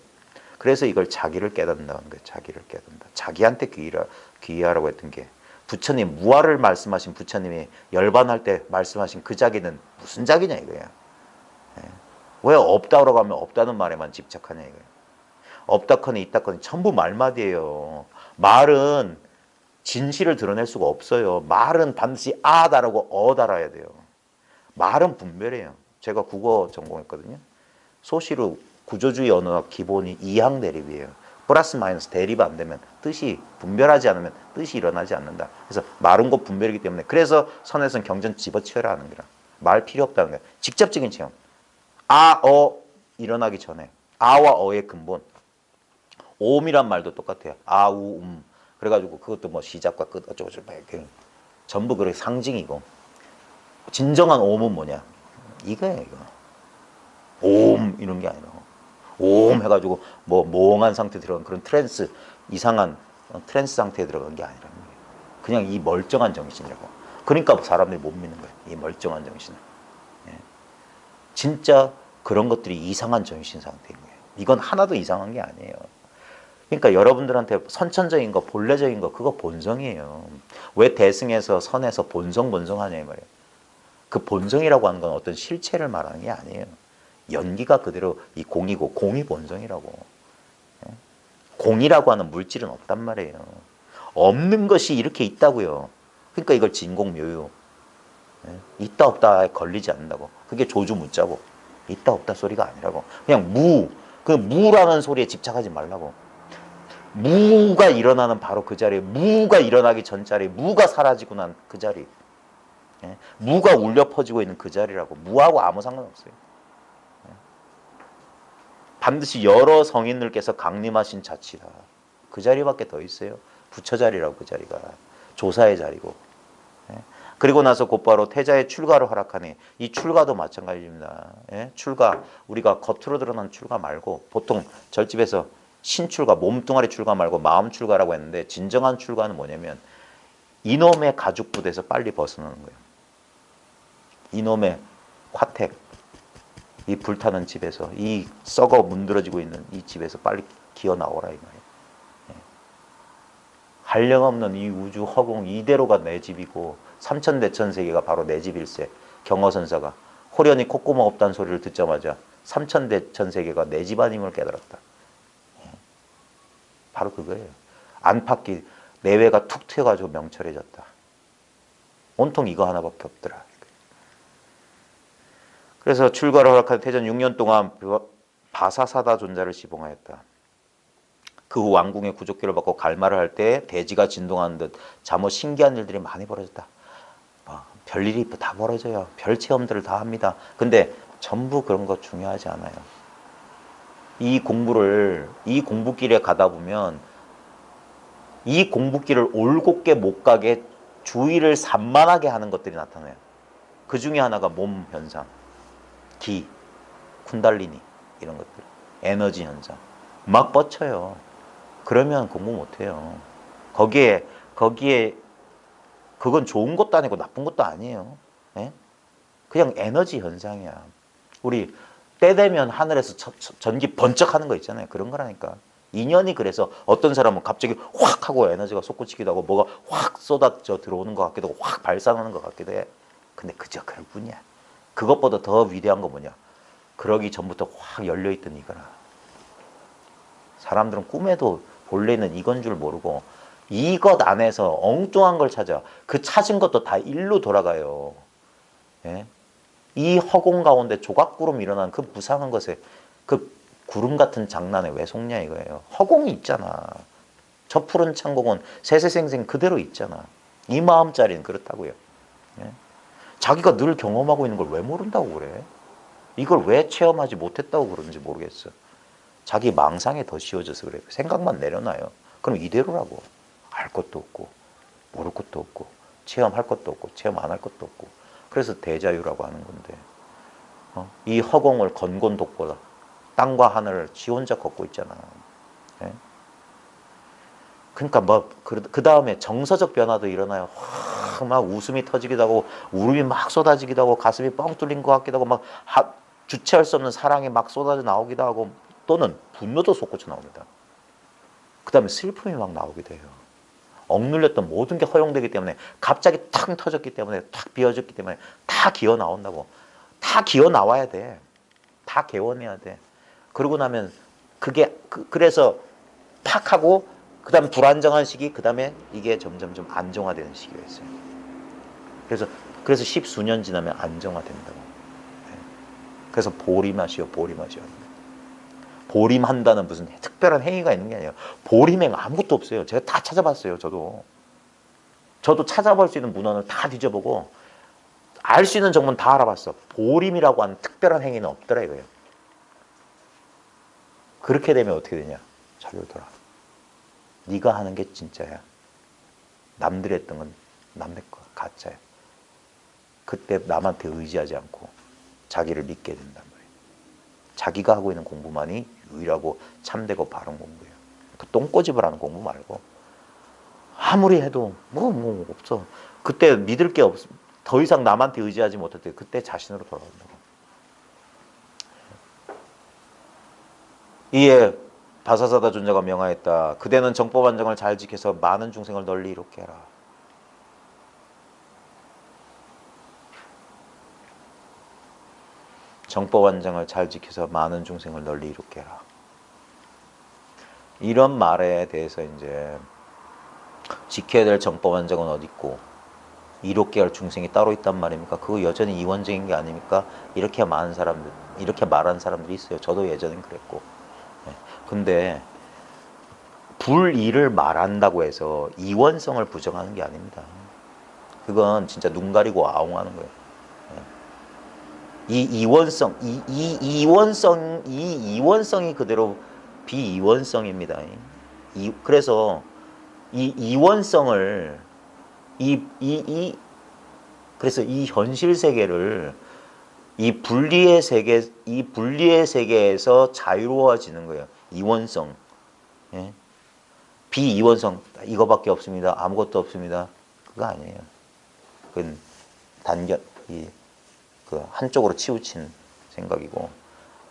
A: 그래서 이걸 자기를 깨닫는다는 거예요. 자기를 깨닫는다. 자기한테 귀의하라고 했던 게 부처님, 무아를 말씀하신 부처님이 열반할 때 말씀하신 그 자기는 무슨 자기냐 이거야. 왜 없다고 하면 없다는 말에만 집착하냐 이거야. 없다커니 있다커니 전부 말마디예요. 말은 진실을 드러낼 수가 없어요. 말은 반드시 아다라고 어달아야 돼요. 말은 분별해요. 제가 국어 전공했거든요. 소시로 구조주의 언어학 기본이 이항 대립이에요. 플러스 마이너스 대립 안 되면 뜻이 분별하지 않으면 뜻이 일어나지 않는다. 그래서 말은 곧 분별이기 때문에 그래서 선에서는 경전 집어치워라 하는 거라. 말 필요 없다는 거야. 직접적인 체험. 아, 어 일어나기 전에 아와 어의 근본. 오음이란 말도 똑같아요. 아, 우, 그래가지고 그것도 뭐 시작과 끝 어쩌고저쩌고 전부 그게 상징이고 진정한 오음은 뭐냐? 이거예요, 이거. 오음 이런 게 아니라 오음 해가지고 뭐 몽한 상태 들어간 그런 트랜스 이상한 트랜스 상태에 들어간 게 아니라는 거예요. 그냥 이 멀쩡한 정신이라고. 그러니까 사람들이 못 믿는 거예요. 이 멀쩡한 정신을. 예. 진짜 그런 것들이 이상한 정신 상태인 거예요. 이건 하나도 이상한 게 아니에요. 그러니까 여러분들한테 선천적인 거, 본래적인 거 그거 본성이에요. 왜 대승에서 선에서 본성 하냐 이 말이에요. 그 본성이라고 하는 건 어떤 실체를 말하는 게 아니에요. 연기가 그대로 이 공이고 공이 본성이라고. 공이라고 하는 물질은 없단 말이에요. 없는 것이 이렇게 있다고요. 그러니까 이걸 진공묘유. 있다 없다에 걸리지 않는다고. 그게 조주무자고. 있다 없다 소리가 아니라고. 그냥 그 무라는 소리에 집착하지 말라고. 무가 일어나는 바로 그 자리에 무가 일어나기 전 자리에 무가 사라지고 난 그 자리. 무가 울려 퍼지고 있는 그 자리라고. 무하고 아무 상관없어요. 반드시 여러 성인들께서 강림하신 자치다. 그 자리밖에 더 있어요. 부처 자리라고 그 자리가. 조사의 자리고. 그리고 나서 곧바로 태자의 출가를 허락하니 이 출가도 마찬가지입니다. 출가 우리가 겉으로 드러난 출가 말고 보통 절집에서 신출가 몸뚱아리 출가 말고 마음 출가라고 했는데 진정한 출가는 뭐냐면 이놈의 가죽부대에서 빨리 벗어나는 거예요. 이놈의 화택 이 불타는 집에서 이 썩어 문드러지고 있는 이 집에서 빨리 기어 나오라 이 말이에요. 한량없는 이 우주 허공 이대로가 내 집이고 삼천대천세계가 바로 내 집일세. 경어선사가 호련히 콧구멍 없다는 소리를 듣자마자 삼천대천세계가 내 집안임을 깨달았다. 바로 그거예요. 안팎이 내외가 툭 튀어가지고 명철해졌다. 온통 이거 하나밖에 없더라. 그래서 출가를 허락한 태전 6년 동안 바사사다 존자를 시봉하였다. 그 후 왕궁의 구족기를 받고 갈말을 할 때 대지가 진동하는 듯 잠옷 신기한 일들이 많이 벌어졌다. 별일이 다 벌어져요. 별 체험들을 다 합니다. 근데 전부 그런 거 중요하지 않아요. 이 공부길에 가다 보면 이 공부길을 올곧게 못 가게 주의를 산만하게 하는 것들이 나타나요. 그 중에 하나가 몸 현상, 기, 쿤달리니 이런 것들, 에너지 현상 막 뻗쳐요. 그러면 공부 못해요. 거기에 그건 좋은 것도 아니고 나쁜 것도 아니에요. 그냥 에너지 현상이야. 우리 때 되면 하늘에서 전기 번쩍하는 거 있잖아요. 그런 거라니까. 인연이 그래서 어떤 사람은 갑자기 확 하고 에너지가 솟구치기도 하고 뭐가 확 쏟아져 들어오는 것 같기도 하고 확 발산하는 것 같기도 해. 근데 그저 그럴 뿐이야. 그것보다 더 위대한 거 뭐냐. 그러기 전부터 확 열려있던 이거라. 사람들은 꿈에도 본래는 이건 줄 모르고 이것 안에서 엉뚱한 걸 찾아. 그 찾은 것도 다 일로 돌아가요. 이 허공 가운데 조각구름 일어난 그 무상한 것에 그 구름 같은 장난에 왜 속냐 이거예요. 허공이 있잖아. 저 푸른 창공은 세세생생 그대로 있잖아. 이 마음짜리는 그렇다고요. 자기가 늘 경험하고 있는 걸 왜 모른다고 그래? 이걸 왜 체험하지 못했다고 그러는지 모르겠어. 자기 망상에 더 씌워져서 그래. 생각만 내려놔요. 그럼 이대로라고. 알 것도 없고 모를 것도 없고 체험할 것도 없고 체험 안 할 것도 없고. 그래서 대자유라고 하는 건데 이 허공을 건곤독보다 땅과 하늘을 지 혼자 걷고 있잖아. 그러니까 그 다음에 정서적 변화도 일어나요. 막 웃음이 터지기도 하고 울음이 막 쏟아지기도 하고 가슴이 뻥 뚫린 것 같기도 하고 막 주체할 수 없는 사랑이 막 쏟아져 나오기도 하고 또는 분노도 솟구쳐 나옵니다. 그 다음에 슬픔이 막 나오기도 해요. 억눌렸던 모든 게 허용되기 때문에 갑자기 탁 터졌기 때문에 탁 비워졌기 때문에 다 기어 나온다고. 다 기어 나와야 돼. 다 개원해야 돼. 그러고 나면 그게 그래서 탁 하고 그 다음에 불안정한 시기 그 다음에 이게 점점 좀 안정화되는 시기가 있어요. 그래서 십수년 지나면 안정화된다고. 그래서 보림하시오, 보림하시오. 보림한다는 무슨 특별한 행위가 있는 게 아니에요. 보림행 아무것도 없어요. 제가 다 찾아봤어요. 저도 찾아볼 수 있는 문헌을 다 뒤져보고 알 수 있는 정보는 다 알아봤어. 보림이라고 하는 특별한 행위는 없더라 이거예요. 그렇게 되면 어떻게 되냐? 자기로 돌아. 네가 하는 게 진짜야. 남들이 했던 건 남의 거 가짜야. 그때 남한테 의지하지 않고 자기를 믿게 된단 말이에요. 자기가 하고 있는 공부만이 유일하고 참되고 바른 공부예요. 그 똥꼬집을 하는 공부 말고 아무리 해도 뭐 없어. 그때 믿을 게 없. 더 이상 남한테 의지하지 못할 때 그때 자신으로 돌아온다고. 이에 바사사다 존자가 명하였다. 그대는 정법안정을 잘 지켜서 많은 중생을 널리 이롭게 해라. 정법안정을 잘 지켜서 많은 중생을 널리 이롭게 해라. 이런 말에 대해서 이제 지켜야 될 정법안정은 어디 있고 이롭게 할 중생이 따로 있단 말입니까? 그거 여전히 이원적인 게 아닙니까? 이렇게 많은 사람들, 이렇게 말하는 사람들이 있어요. 저도 예전엔 그랬고. 근데 불이를 말한다고 해서 이원성을 부정하는 게 아닙니다. 그건 진짜 눈 가리고 아웅하는 거예요. 이 이원성이 그대로 비이원성입니다. 그래서 이 이원성을 그래서 이 현실 세계를 이 분리의 세계에서 자유로워지는 거예요. 이원성, 예? 비이원성 이거밖에 없습니다. 아무것도 없습니다. 그거 아니에요. 그건 그 한쪽으로 치우친 생각이고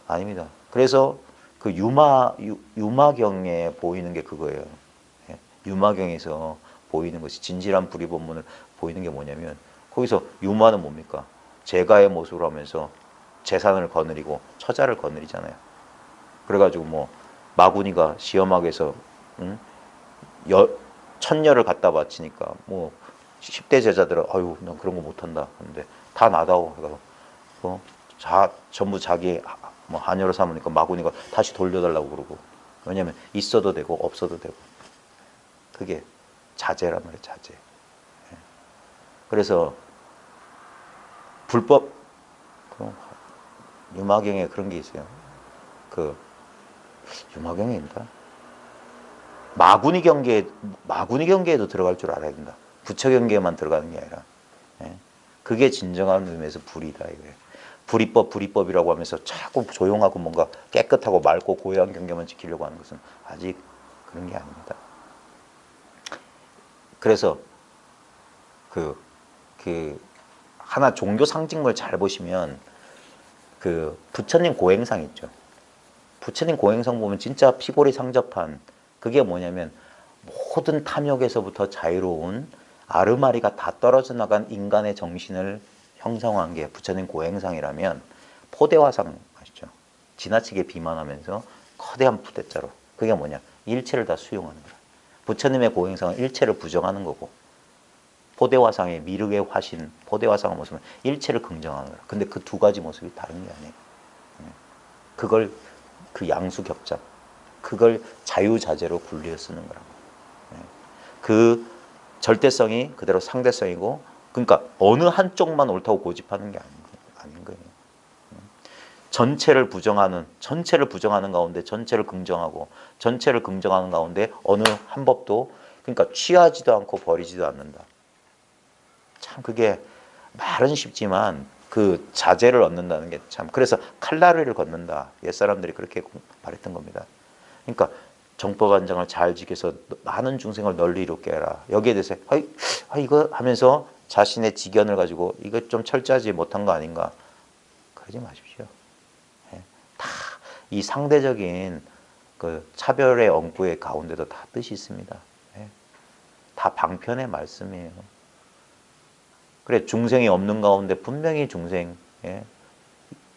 A: 아닙니다. 그래서 그 유마경에 보이는 게 그거예요. 예? 유마경에서 보이는 것이 진실한 불의본문을 보이는 게 뭐냐면 거기서 유마는 뭡니까? 제가의 모습을 하면서 재산을 거느리고 처자를 거느리잖아요. 그래가지고 뭐 마구니가 시험학에서 천녀를 갖다 바치니까 뭐 10대 제자들은 아유 난 그런 거 못한다 하는데 다 나다오 해가지고 전부 자기 뭐 하녀로 삼으니까 마구니가 다시 돌려달라고 그러고 왜냐면 있어도 되고 없어도 되고 그게 자제란 말이에요. 자제. 그래서 불법 유마경에 그런 게 있어요. 그 유마경인가? 마구니 경계에도 들어갈 줄 알아야 된다. 부처 경계에만 들어가는 게 아니라 그게 진정한 의미에서 불이다 이거예요. 불이법이라고 하면서 자꾸 조용하고 뭔가 깨끗하고 맑고 고요한 경계만 지키려고 하는 것은 아직 그런 게 아닙니다. 그래서 그 하나 종교 상징물 잘 보시면 그 부처님 고행상 있죠. 부처님 고행상 보면 진짜 피골이 상접한 그게 뭐냐면 모든 탐욕에서부터 자유로운 아르마리가 다 떨어져 나간 인간의 정신을 형성한 게 부처님 고행상이라면 포대화상 아시죠? 지나치게 비만하면서 거대한 부대자로 그게 뭐냐? 일체를 다 수용하는 거야. 부처님의 고행상은 일체를 부정하는 거고 포대화상의 미륵의 화신, 포대화상의 모습은 일체를 긍정하는 거야. 근데 그 두 가지 모습이 다른 게 아니에요. 그걸 그 양수겹잡, 그걸 자유자재로 분리해 쓰는 거라고. 그 절대성이 그대로 상대성이고, 그러니까 어느 한쪽만 옳다고 고집하는 게 아닌 거예요. 전체를 부정하는 가운데 전체를 긍정하고, 전체를 긍정하는 가운데 어느 한 법도 그러니까 취하지도 않고 버리지도 않는다. 참 그게 말은 쉽지만 그 자제를 얻는다는 게 참 그래서 칼날을 걷는다. 옛사람들이 그렇게 말했던 겁니다. 그러니까 정법 안정을 잘 지켜서 많은 중생을 널리 이롭게 해라. 여기에 대해서 이거 하면서 자신의 지견을 가지고 이거 좀 철저하지 못한 거 아닌가 그러지 마십시오. 다 이 상대적인 그 차별의 엉구의 가운데도 다 뜻이 있습니다. 다 방편의 말씀이에요. 그래 중생이 없는 가운데 분명히 중생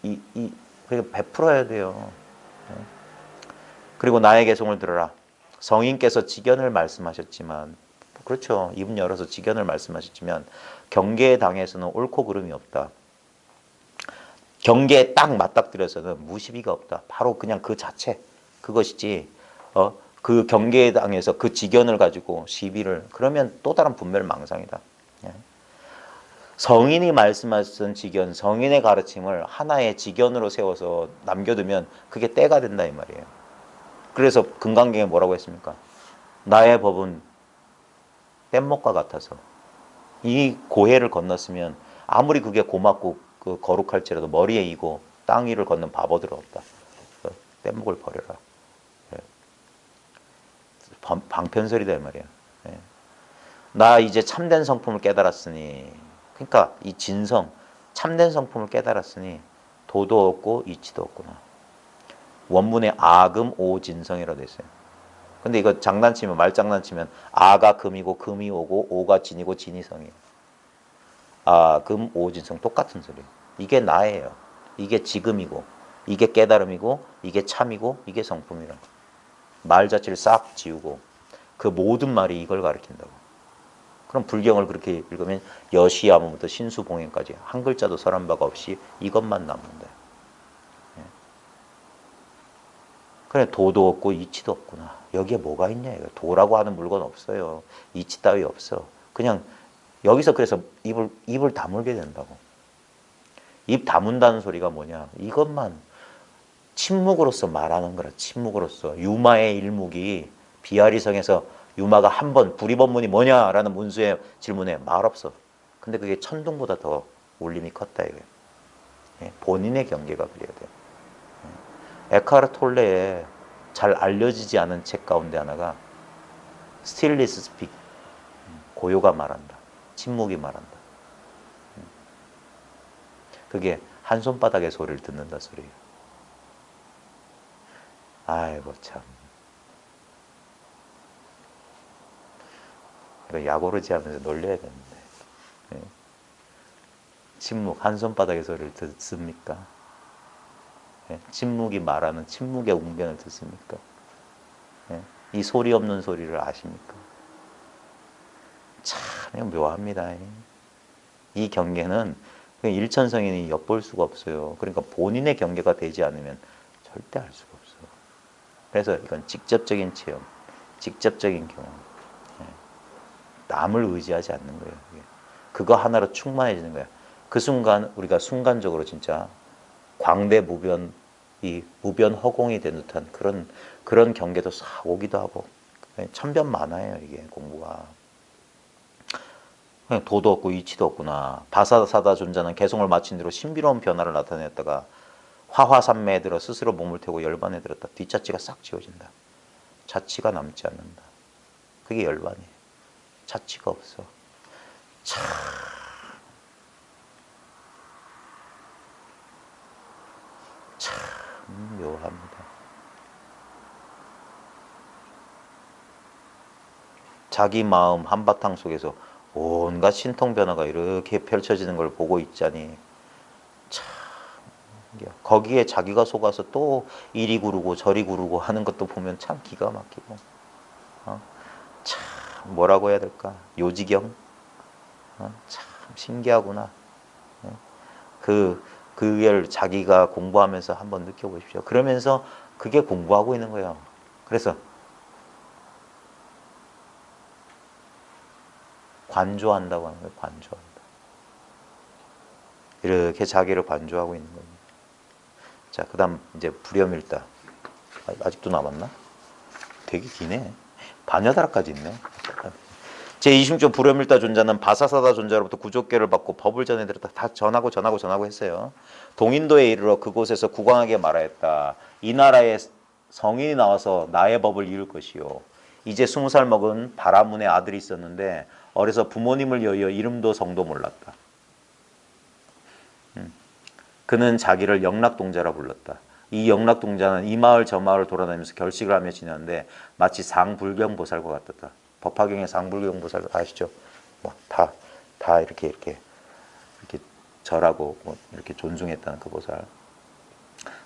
A: 그러니까 베풀어야 돼요. 그리고 나의 개송을 들어라. 성인께서 지견을 말씀하셨지만 그렇죠. 입은 열어서 지견을 말씀하셨지만 경계의 당에서는 옳고 그름이 없다. 경계에 딱 맞닥뜨려서는 무시비가 없다. 바로 그냥 그 자체 그것이지. 그 경계에 당해서 그 직연을 가지고 시비를 그러면 또 다른 분별망상이다. 예. 성인이 말씀하신 직연, 성인의 가르침을 하나의 직연으로 세워서 남겨두면 그게 때가 된다 이 말이에요. 그래서 금강경에 뭐라고 했습니까? 나의 법은 뗏목과 같아서 이 고해를 건넜으면 아무리 그게 고맙고 그 거룩할지라도 머리에 이고 땅 위를 걷는 바보들은 없다. 뗏목을 버려라. 예. 방편설이다 이 말이야. 예. 나 이제 참된 성품을 깨달았으니, 그러니까 이 진성, 참된 성품을 깨달았으니 도도 없고 이치도 없구나. 원문에 아금 오진성이라고 돼 있어요. 근데 이거 장난치면, 말장난치면 아가 금이고 금이 오고 오가 진이고 진이 성이에요. 금 오진성 똑같은 소리예요. 이게 나예요. 이게 지금이고 이게 깨달음이고 이게 참이고 이게 성품이라. 말 자체를 싹 지우고 그 모든 말이 이걸 가리킨다고. 그럼 불경을 그렇게 읽으면 여시야무부터 신수봉행까지 한 글자도 설한 바가 없이 이것만 남는다. 예. 그래 도도 없고 이치도 없구나. 여기에 뭐가 있냐. 도라고 하는 물건 없어요. 이치 따위 없어. 그냥 여기서 그래서 입을 다물게 된다고. 입 다문다는 소리가 뭐냐. 이것만 침묵으로서 말하는 거라. 침묵으로서. 유마의 일묵이 비아리성에서 유마가 한 번 불이법문이 뭐냐라는 문수의 질문에 말 없어. 근데 그게 천둥보다 더 울림이 컸다 이거예요. 예, 본인의 경계가 그래야 돼요. 에카르 톨레의 잘 알려지지 않은 책 가운데 하나가 스틸리스 스픽, 고요가 말한다. 침묵이 말한다. 그게 한 손바닥의 소리를 듣는다 소리예요. 아이고 참. 이거 야고르지 하면서 놀려야 되는데. 예. 침묵, 한 손바닥의 소리를 듣습니까? 예. 침묵이 말하는 침묵의 웅변을 듣습니까? 예. 이 소리 없는 소리를 아십니까? 참 묘합니다. 이 경계는 일천성인이 엿볼 수가 없어요. 그러니까 본인의 경계가 되지 않으면 절대 알 수가 없어. 그래서 이건 직접적인 체험, 직접적인 경험. 남을 의지하지 않는 거예요. 그거 하나로 충만해지는 거야. 그 순간 우리가 순간적으로 진짜 광대무변, 이 무변 허공이 된 듯한 그런 경계도 싹 오기도 하고 천변만화예요. 이게 공부가. 그냥 도도 없고 이치도 없구나. 바사사다 존자는 개성을 마친 뒤로 신비로운 변화를 나타냈다가 화화산매에 들어 스스로 몸을 태우고 열반에 들었다. 뒷자치가 싹 지워진다. 자치가 남지 않는다. 그게 열반이에요. 자치가 없어. 참 묘합니다. 자기 마음 한바탕 속에서 온갖 신통 변화가 이렇게 펼쳐지는 걸 보고 있자니 참 거기에 자기가 속아서 또 이리 구르고 저리 구르고 하는 것도 보면 참 기가 막히고 참 뭐라고 해야 될까? 요지경? 참 신기하구나. 그걸 자기가 공부하면서 한번 느껴보십시오. 그러면서 그게 공부하고 있는 거예요. 그래서 관조한다고 하는 거예요. 관조한다. 이렇게 자기를 관조하고 있는 겁니다. 자, 그 다음 이제 불여밀다. 아직도 남았나? 되게 기네. 반여다라까지 있네. 제26조 불여밀다 존자는 바사사다 존자로부터 구족계를 받고 법을 전해들었다. 다 전하고 했어요. 동인도에 이르러 그곳에서 국왕에게 말하였다. 이 나라에 성인이 나와서 나의 법을 이룰 것이요. 이제 20살 먹은 바라문의 아들이 있었는데 어려서 부모님을 여의어 이름도 성도 몰랐다. 그는 자기를 영락동자라 불렀다. 이 영락동자는 이 마을 저 마을을 돌아다니면서 결식을 하며 지냈는데 마치 상불경보살과 같았다. 법화경의 상불경보살 아시죠? 뭐 다 이렇게 절하고 뭐 이렇게 존중했다는 그 보살.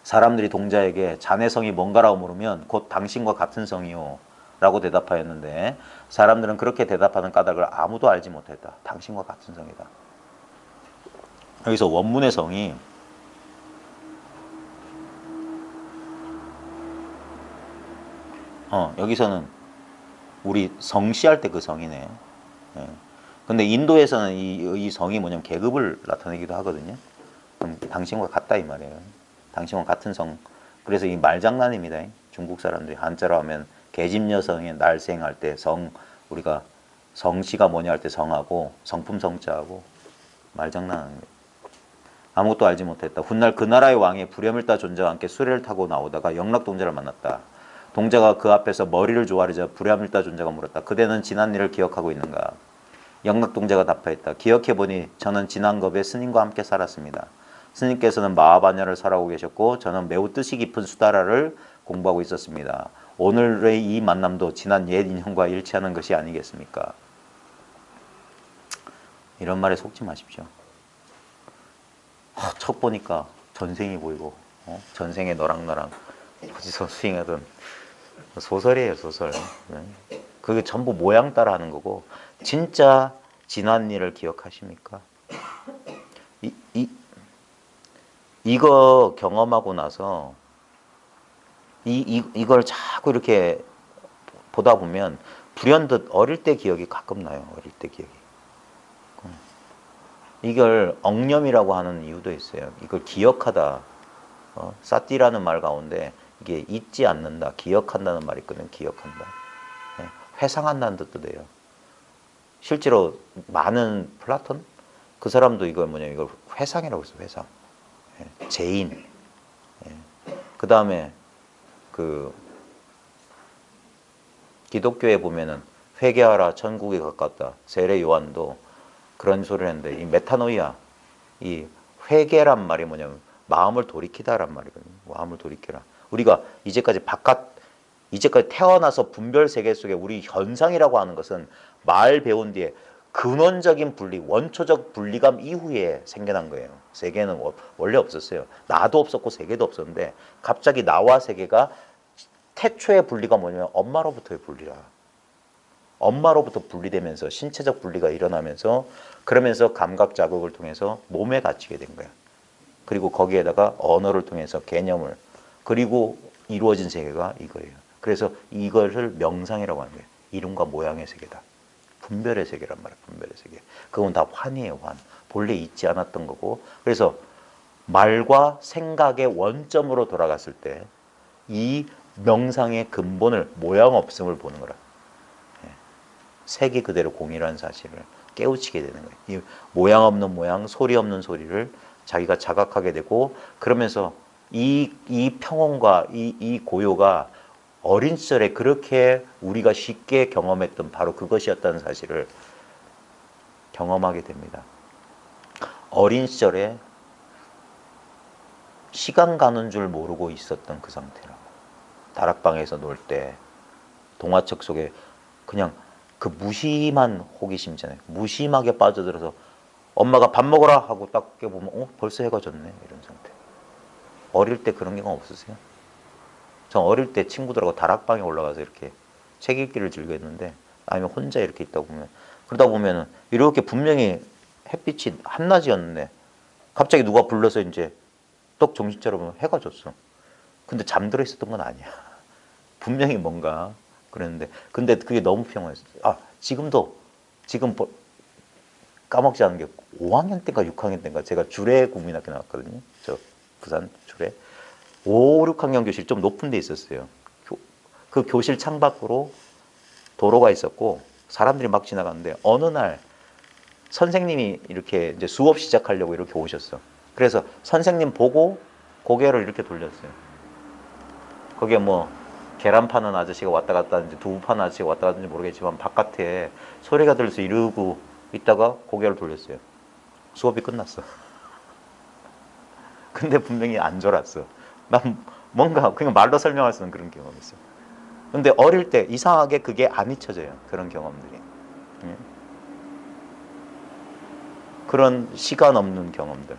A: 사람들이 동자에게 자네 성이 뭔가라고 물으면 곧 당신과 같은 성이요 라고 대답하였는데 사람들은 그렇게 대답하는 까닭을 아무도 알지 못했다. 당신과 같은 성이다. 여기서 원문의 성이 여기서는 우리 성씨할 때 그 성이네. 예. 근데 인도에서는 이 성이 뭐냐면 계급을 나타내기도 하거든요. 그럼 당신과 같다 이 말이에요. 당신과 같은 성. 그래서 이 말장난입니다. 중국 사람들이 한자로 하면 계집 여성의 날생할 때 성, 우리가 성씨가 뭐냐 할 때 성하고 성품 성자하고 말장난하는 거예요. 아무것도 알지 못했다. 훗날 그 나라의 왕이 불염일다 존자와 함께 수레를 타고 나오다가 영락동자를 만났다. 동자가 그 앞에서 머리를 조아리자 불염일다 존자가 물었다. 그대는 지난 일을 기억하고 있는가? 영락동자가 답하였다. 기억해보니 저는 지난 겁에 스님과 함께 살았습니다. 스님께서는 마하바냐를 설하고 계셨고 저는 매우 뜻이 깊은 수다라를 공부하고 있었습니다. 오늘의 이 만남도 지난 옛 인연과 일치하는 것이 아니겠습니까? 이런 말에 속지 마십시오. 첫 보니까 전생이 보이고 전생에 너랑 나랑 어디서 스윙하던 소설이에요, 소설. 그게 전부 모양 따라 하는 거고 진짜 지난 일을 기억하십니까? 이거 경험하고 나서 이걸 자꾸 이렇게 보다 보면 불현듯 어릴 때 기억이 가끔 나요. 어릴 때 기억이. 이걸 억념이라고 하는 이유도 있어요. 이걸 기억하다. 사띠라는 말 가운데 이게 잊지 않는다, 기억한다는 말이 있거든요. 기억한다. 회상한다는 뜻도 돼요. 실제로 많은 플라톤 그 사람도 이걸 뭐냐 이걸 회상이라고 했어요. 회상. 제인. 그 다음에 그 기독교에 보면은 회개하라 천국에 가깝다. 세례 요한도 그런 소리를 했는데 이 메타노이아 이 회개란 말이 뭐냐면 마음을 돌이키다란 말이거든요. 마음을 돌이켜라. 우리가 이제까지 태어나서 분별 세계 속에 우리 현상이라고 하는 것은 말 배운 뒤에 근원적인 분리, 원초적 분리감 이후에 생겨난 거예요. 세계는 원래 없었어요. 나도 없었고 세계도 없었는데 갑자기 나와 세계가 태초의 분리가 뭐냐면 엄마로부터의 분리라. 엄마로부터 분리되면서 신체적 분리가 일어나면서 그러면서 감각 자극을 통해서 몸에 갇히게 된 거야. 그리고 거기에다가 언어를 통해서 개념을 그리고 이루어진 세계가 이거예요. 그래서 이것을 명상이라고 하는 거예요. 이름과 모양의 세계다. 분별의 세계란 말이에요. 분별의 세계. 그건 다 환이에요. 환. 본래 있지 않았던 거고 그래서 말과 생각의 원점으로 돌아갔을 때 이 명상의 근본을 모양 없음을 보는 거라. 색이 그대로 공이라는 사실을 깨우치게 되는 거예요. 이 모양 없는 모양, 소리 없는 소리를 자기가 자각하게 되고 그러면서 이 평온과 이 고요가 어린 시절에 그렇게 우리가 쉽게 경험했던 바로 그것이었다는 사실을 경험하게 됩니다. 어린 시절에 시간 가는 줄 모르고 있었던 그 상태라고. 다락방에서 놀 때 동화책 속에 그냥 그 무심한 호기심이잖아요. 무심하게 빠져들어서 엄마가 밥 먹어라 하고 딱 깨보면 벌써 해가 졌네 이런 상태. 어릴 때 그런 경험 없으세요? 전 어릴 때 친구들하고 다락방에 올라가서 이렇게 책 읽기를 즐겼는데 아니면 혼자 이렇게 있다 보면 그러다 보면은 이렇게 분명히 햇빛이 한낮이었는데 갑자기 누가 불러서 이제 떡 정신 차려보면 해가 졌어. 근데 잠들어 있었던 건 아니야. 분명히 뭔가 그랬는데 근데 그게 너무 평온했어요. 지금 까먹지 않은 게 5학년 때인가 6학년 때인가 제가 주례 국민학교 나왔거든요. 저 부산 주례 5, 6학년 교실 좀 높은 데 있었어요. 그 교실 창밖으로 도로가 있었고 사람들이 막 지나가는데 어느 날 선생님이 이렇게 이제 수업 시작하려고 이렇게 오셨어. 그래서 선생님 보고 고개를 이렇게 돌렸어요. 거기에 뭐 계란 파는 아저씨가 왔다 갔다 하는지 두부 파는 아저씨가 왔다 갔는지 모르겠지만 바깥에 소리가 들려서 이러고 있다가 고개를 돌렸어요. 수업이 끝났어. 근데 분명히 안 졸았어. 난 뭔가 그냥 말로 설명할 수 없는 그런 경험이 있어요. 근데 어릴 때 이상하게 그게 안 잊혀져요. 그런 경험들이. 그런 시간 없는 경험들.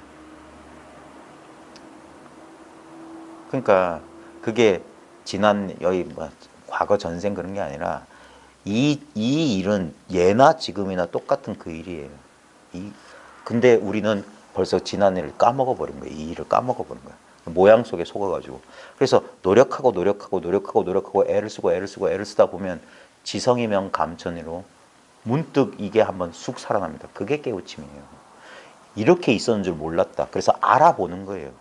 A: 그러니까 그게 지난 여기 뭐 과거 전생 그런 게 아니라 이 일은 예나 지금이나 똑같은 그 일이에요. 근데 우리는 벌써 지난 일을 까먹어 버린 거예요. 이 일을 까먹어 버린 거예요. 모양 속에 속아가지고. 그래서 노력하고 애를 쓰다 보면 지성이면 감천이로 문득 이게 한번 쑥 살아납니다. 그게 깨우침이에요. 이렇게 있었는 줄 몰랐다. 그래서 알아보는 거예요.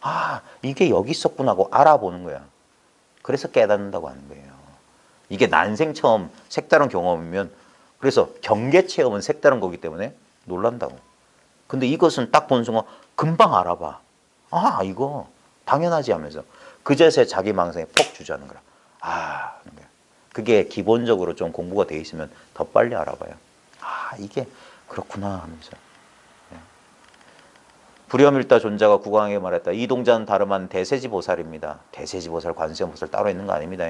A: 아, 이게 여기 있었구나 하고 알아보는 거야. 그래서 깨닫는다고 하는 거예요. 이게 난생 처음 색다른 경험이면, 그래서 경계 체험은 색다른 거기 때문에 놀란다고. 근데 이것은 딱 보는 순간 금방 알아봐. 아, 이거 당연하지 하면서 그제서야 자기 망상에 폭 주저하는 거라. 아, 그게 기본적으로 좀 공부가 돼 있으면 더 빨리 알아봐요. 아, 이게 그렇구나 하면서. 불여밀다 존자가 국왕에게 말했다. 이 동자는 다름한 대세지보살입니다. 대세지보살, 관세음보살 따로 있는 거 아닙니다.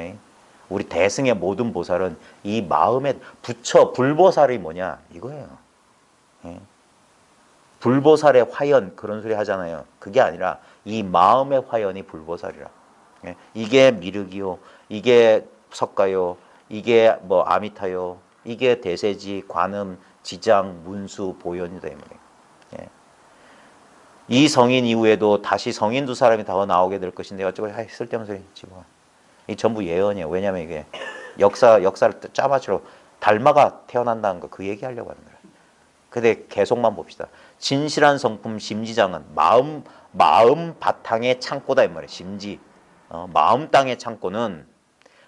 A: 우리 대승의 모든 보살은 이 마음에 부처 불보살이 뭐냐 이거예요. 불보살의 화연 그런 소리 하잖아요. 그게 아니라 이 마음의 화연이 불보살이라. 이게 미륵이요, 이게 석가요, 이게 뭐 아미타요, 이게 대세지, 관음, 지장, 문수, 보현이다 이 말이에요. 이 성인 이후에도 다시 성인 두 사람이 더 나오게 될 것인데 어쩌고 쓸데없는 소리 집어. 이 전부 예언이에요. 왜냐하면 이게 역사를 짜맞추러 달마가 태어난다는 거 그 얘기하려고 하는 거예요. 근데 계속만 봅시다. 진실한 성품 심지장은 마음 바탕의 창고다 이 말이에요. 심지 마음 땅의 창고는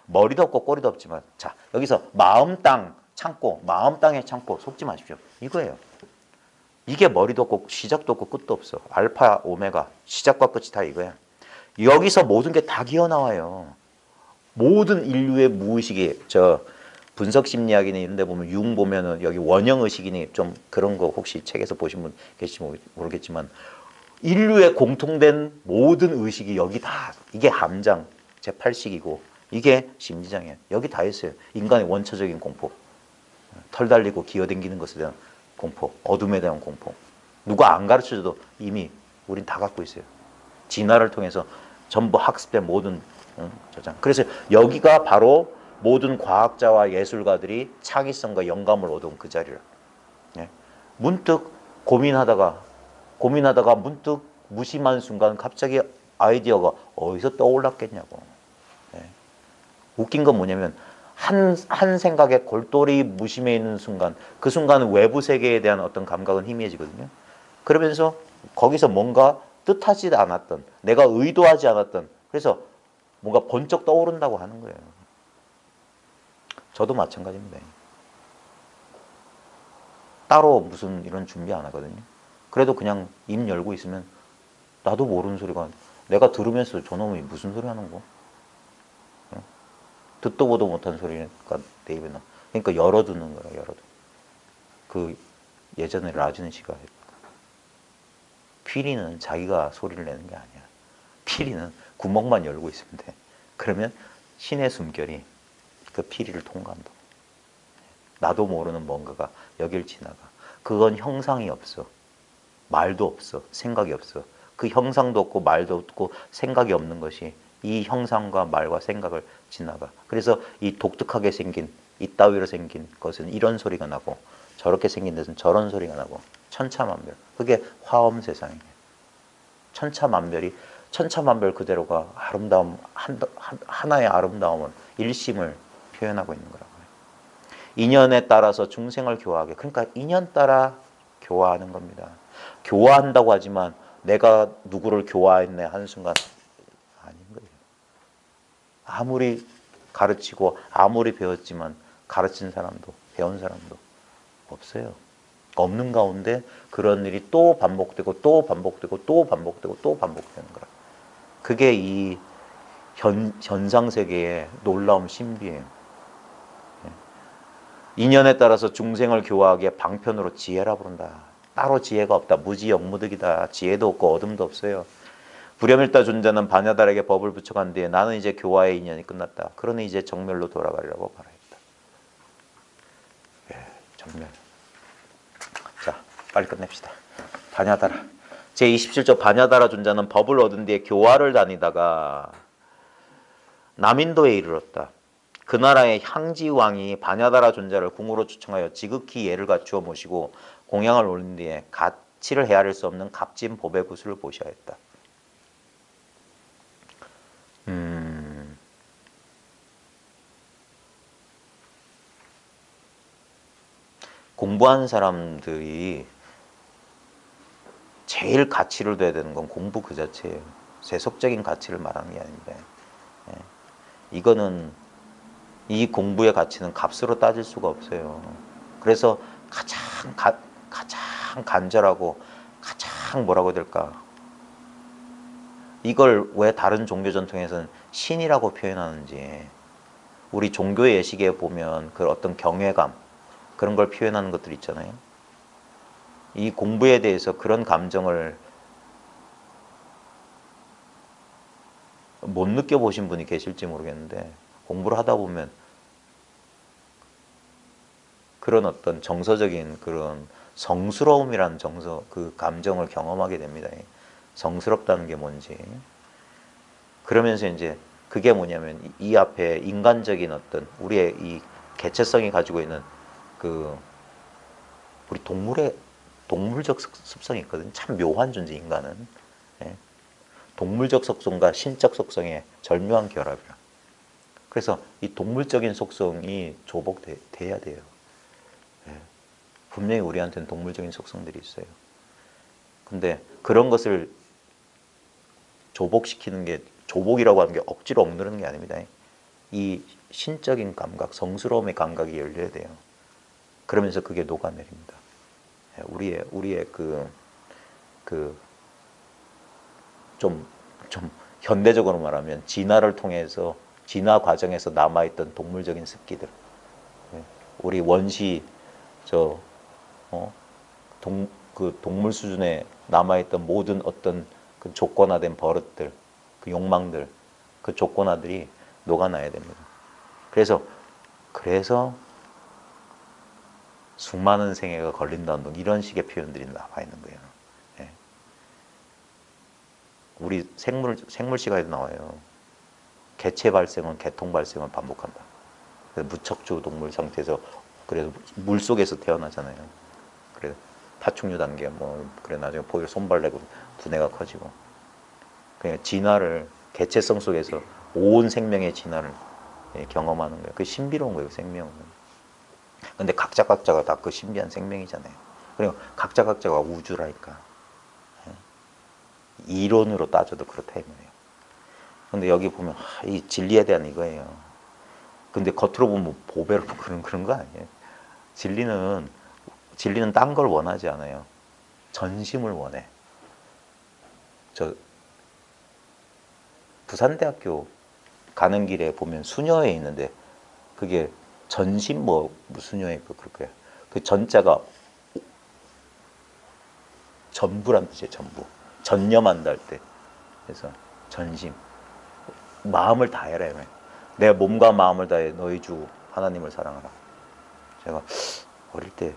A: 머리도 없고 꼬리도 없지만, 자 여기서 마음 땅 창고, 마음 땅의 창고 속지 마십시오. 이거예요. 이게 머리도 없고 시작도 없고 끝도 없어. 알파 오메가 시작과 끝이 다 이거야. 여기서 모든 게 다 기어 나와요. 모든 인류의 무의식이, 저 분석 심리학이니 이런 데 보면 융 보면은 여기 원형 의식이니 좀 그런 거 혹시 책에서 보신 분 계실지 모르겠지만 인류의 공통된 모든 의식이 여기 다, 이게 함장 제8식이고 이게 심지장이에요. 여기 다 있어요. 인간의 원초적인 공포, 털 달리고 기어댕기는 것에 대한 공포, 어둠에 대한 공포. 누가 안 가르쳐줘도 이미 우린 다 갖고 있어요. 진화를 통해서 전부 학습된 모든 저장. 그래서 여기가 바로 모든 과학자와 예술가들이 창의성과 영감을 얻은 그 자리라. 문득 고민하다가 문득 무심한 순간 갑자기 아이디어가 어디서 떠올랐겠냐고. 웃긴 건 뭐냐면 한 생각에 골똘히 무심해 있는 순간, 그 순간은 외부 세계에 대한 어떤 감각은 희미해지거든요. 그러면서 거기서 뭔가 뜻하지 않았던, 내가 의도하지 않았던, 그래서 뭔가 번쩍 떠오른다고 하는 거예요. 저도 마찬가지입니다. 따로 무슨 이런 준비 안 하거든요. 그래도 그냥 입 열고 있으면 나도 모르는 소리가, 내가 들으면서 저놈이 무슨 소리 하는 거? 듣도 보도 못한 소리가 내 입에 나. 그러니까 열어두는 거라, 열어두. 그 예전에 라준 씨가 했다. 피리는 자기가 소리를 내는 게 아니야. 피리는 구멍만 열고 있으면 돼. 그러면 신의 숨결이 그 피리를 통과한다. 나도 모르는 뭔가가 여길 지나가. 그건 형상이 없어. 말도 없어. 생각이 없어. 그 형상도 없고 말도 없고 생각이 없는 것이 이 형상과 말과 생각을 지나가. 그래서 이 독특하게 생긴, 이따위로 생긴 것은 이런 소리가 나고, 저렇게 생긴 데서는 저런 소리가 나고, 천차만별. 그게 화엄 세상이에요. 천차만별 그대로가 아름다움, 하나의 아름다움을, 일심을 표현하고 있는 거라고요. 인연에 따라서 중생을 교화하게. 그러니까 인연 따라 교화하는 겁니다. 교화한다고 하지만 내가 누구를 교화했네 하는 순간 아닌 거예요. 아무리 가르치고 아무리 배웠지만 가르친 사람도 배운 사람도 없어요. 없는 가운데 그런 일이 또 반복되고 또 반복되고 또 반복되고 또 반복되는 거라. 그게 이 현상세계의 놀라움 신비예요. 인연에 따라서 중생을 교화하기에 방편으로 지혜라 부른다. 따로 지혜가 없다. 무지영무득이다. 지혜도 없고 어둠도 없어요. 불여밀다 존자는 반야달에게 법을 부처간 뒤에 나는 이제 교화의 인연이 끝났다. 그러니 이제 정멸로 돌아가리라고 말하였다. 정멸. 자, 빨리 끝냅시다. 반야달아. 제27조 반야달아 존자는 법을 얻은 뒤에 교화를 다니다가 남인도에 이르렀다. 그 나라의 향지왕이 반야달아 존자를 궁으로 초청하여 지극히 예를 갖추어 모시고 공양을 올린 뒤에 가치를 헤아릴 수 없는 값진 보배 구슬을 보시하였다. 공부하는 사람들이 제일 가치를 둬야 되는 건 공부 그 자체예요. 세속적인 가치를 말하는 게 아닙니다. 예. 이거는 이 공부의 가치는 값으로 따질 수가 없어요. 그래서 가장 간절하고 가장 뭐라고 해야 될까? 이걸 왜 다른 종교 전통에서는 신이라고 표현하는지, 우리 종교의 예식에 보면 그 어떤 경외감, 그런 걸 표현하는 것들 있잖아요. 이 공부에 대해서 그런 감정을 못 느껴보신 분이 계실지 모르겠는데, 공부를 하다 보면 그런 어떤 정서적인 그런 성스러움이라는 그 감정을 경험하게 됩니다. 성스럽다는 게 뭔지. 그러면서 이제 그게 뭐냐면 이 앞에 인간적인 어떤 우리의 이 개체성이 가지고 있는 그 우리 동물적 습성이 있거든요. 참 묘한 존재 인간은. 예. 동물적 속성과 신적 속성의 절묘한 결합이라. 그래서 이 동물적인 속성이 조복돼야 돼요. 예. 분명히 우리한테는 동물적인 속성들이 있어요. 근데 그런 것을 조복시키는 게, 조복이라고 하는 게 억지로 억누르는 게 아닙니다. 이 신적인 감각, 성스러움의 감각이 열려야 돼요. 그러면서 그게 녹아내립니다. 우리의 좀 현대적으로 말하면 진화를 통해서, 진화 과정에서 남아있던 동물적인 습기들. 우리 원시, 그 동물 수준에 남아있던 모든 어떤 그 조건화된 버릇들, 그 욕망들, 그 조건화들이 녹아나야 됩니다. 그래서 수많은 생애가 걸린다 운동, 이런 식의 표현들이 나와 있는 거예요. 예. 우리 생물 시간에도 나와요. 개체 발생은 개통 발생을 반복한다. 그래서 무척추 동물 상태에서, 그래서 물 속에서 태어나잖아요. 그래 파충류 단계 그래 나중에 포유 손발 내고 분해가 커지고, 그냥 진화를, 개체성 속에서 온 생명의 진화를 경험하는 거예요. 그 신비로운 거예요, 생명은. 근데 각자가 다 그 신비한 생명이잖아요. 그리고 각자가 우주라니까. 이론으로 따져도 그렇다 이 말이에요. 근데 여기 보면 이 진리에 대한 이거예요. 근데 겉으로 보면 보배로 그런 거 아니에요. 진리는 딴 걸 원하지 않아요. 전심을 원해. 저 부산대학교 가는 길에 보면 수녀에 있는데, 그게 전심 무수녀에 그럴 거야. 그 전자가 전부란 뜻이에요. 전부. 전념한다 할 때. 그래서 전심. 마음을 다해라. 내 몸과 마음을 다해 너희 주 하나님을 사랑하라. 제가 어릴 때,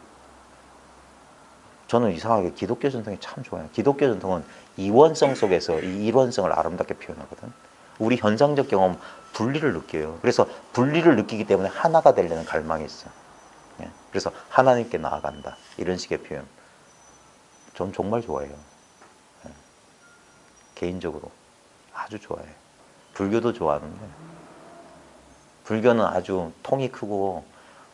A: 저는 이상하게 기독교 전통이 참 좋아요. 기독교 전통은 이원성 속에서 이 일원성을 아름답게 표현하거든. 우리 현상적 경험 분리를 느껴요. 그래서 분리를 느끼기 때문에 하나가 되려는 갈망이 있어. 예. 그래서 하나님께 나아간다, 이런 식의 표현 전 정말 좋아해요. 예. 개인적으로 아주 좋아해요. 불교도 좋아하는데, 불교는 아주 통이 크고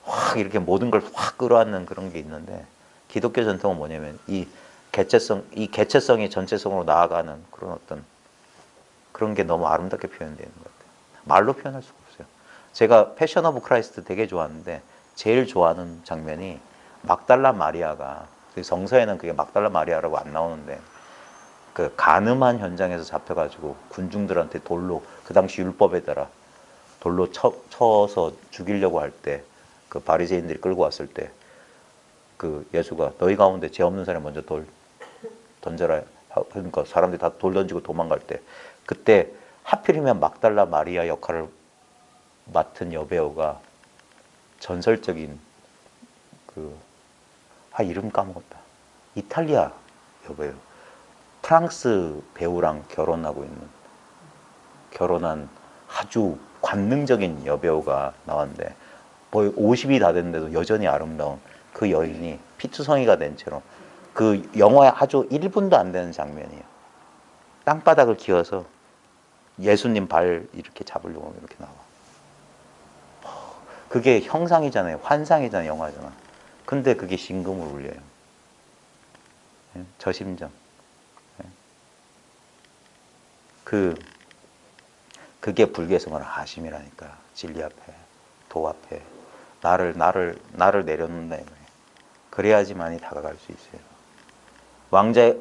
A: 확 이렇게 모든 걸 확 끌어안는 그런 게 있는데, 기독교 전통은 뭐냐면 이 개체성이 전체성으로 나아가는 그런 어떤 그런 게 너무 아름답게 표현되는 것 같아요. 말로 표현할 수가 없어요. 제가 패션 오브 크라이스트 되게 좋아하는데, 제일 좋아하는 장면이 막달라 마리아가, 성서에는 그게 막달라 마리아라고 안 나오는데, 그 간음한 현장에서 잡혀가지고 군중들한테 돌로, 그 당시 율법에 따라 돌로 쳐서 죽이려고 할 때, 그 바리새인들이 끌고 왔을 때, 그 예수가 너희 가운데 죄 없는 사람이 먼저 돌 던져라. 그러니까 사람들이 다 돌 던지고 도망갈 때, 그때 하필이면 막달라 마리아 역할을 맡은 여배우가 전설적인 이름 까먹었다. 이탈리아 여배우. 프랑스 배우랑 결혼한 아주 관능적인 여배우가 나왔는데, 거의 50이 다 됐는데도 여전히 아름다운 그 여인이 피투성이가 된 채로, 그 영화에 아주 1분도 안 되는 장면이에요. 땅바닥을 기어서 예수님 발 이렇게 잡으려고 이렇게 나와. 그게 형상이잖아요. 환상이잖아요. 영화잖아. 근데 그게 신금을 울려요. 예? 저 심정. 예? 그게 불교에서 하심이라니까. 진리 앞에, 도 앞에 나를 내려놓는다 이거예요. 그래야지만이 다가갈 수 있어요.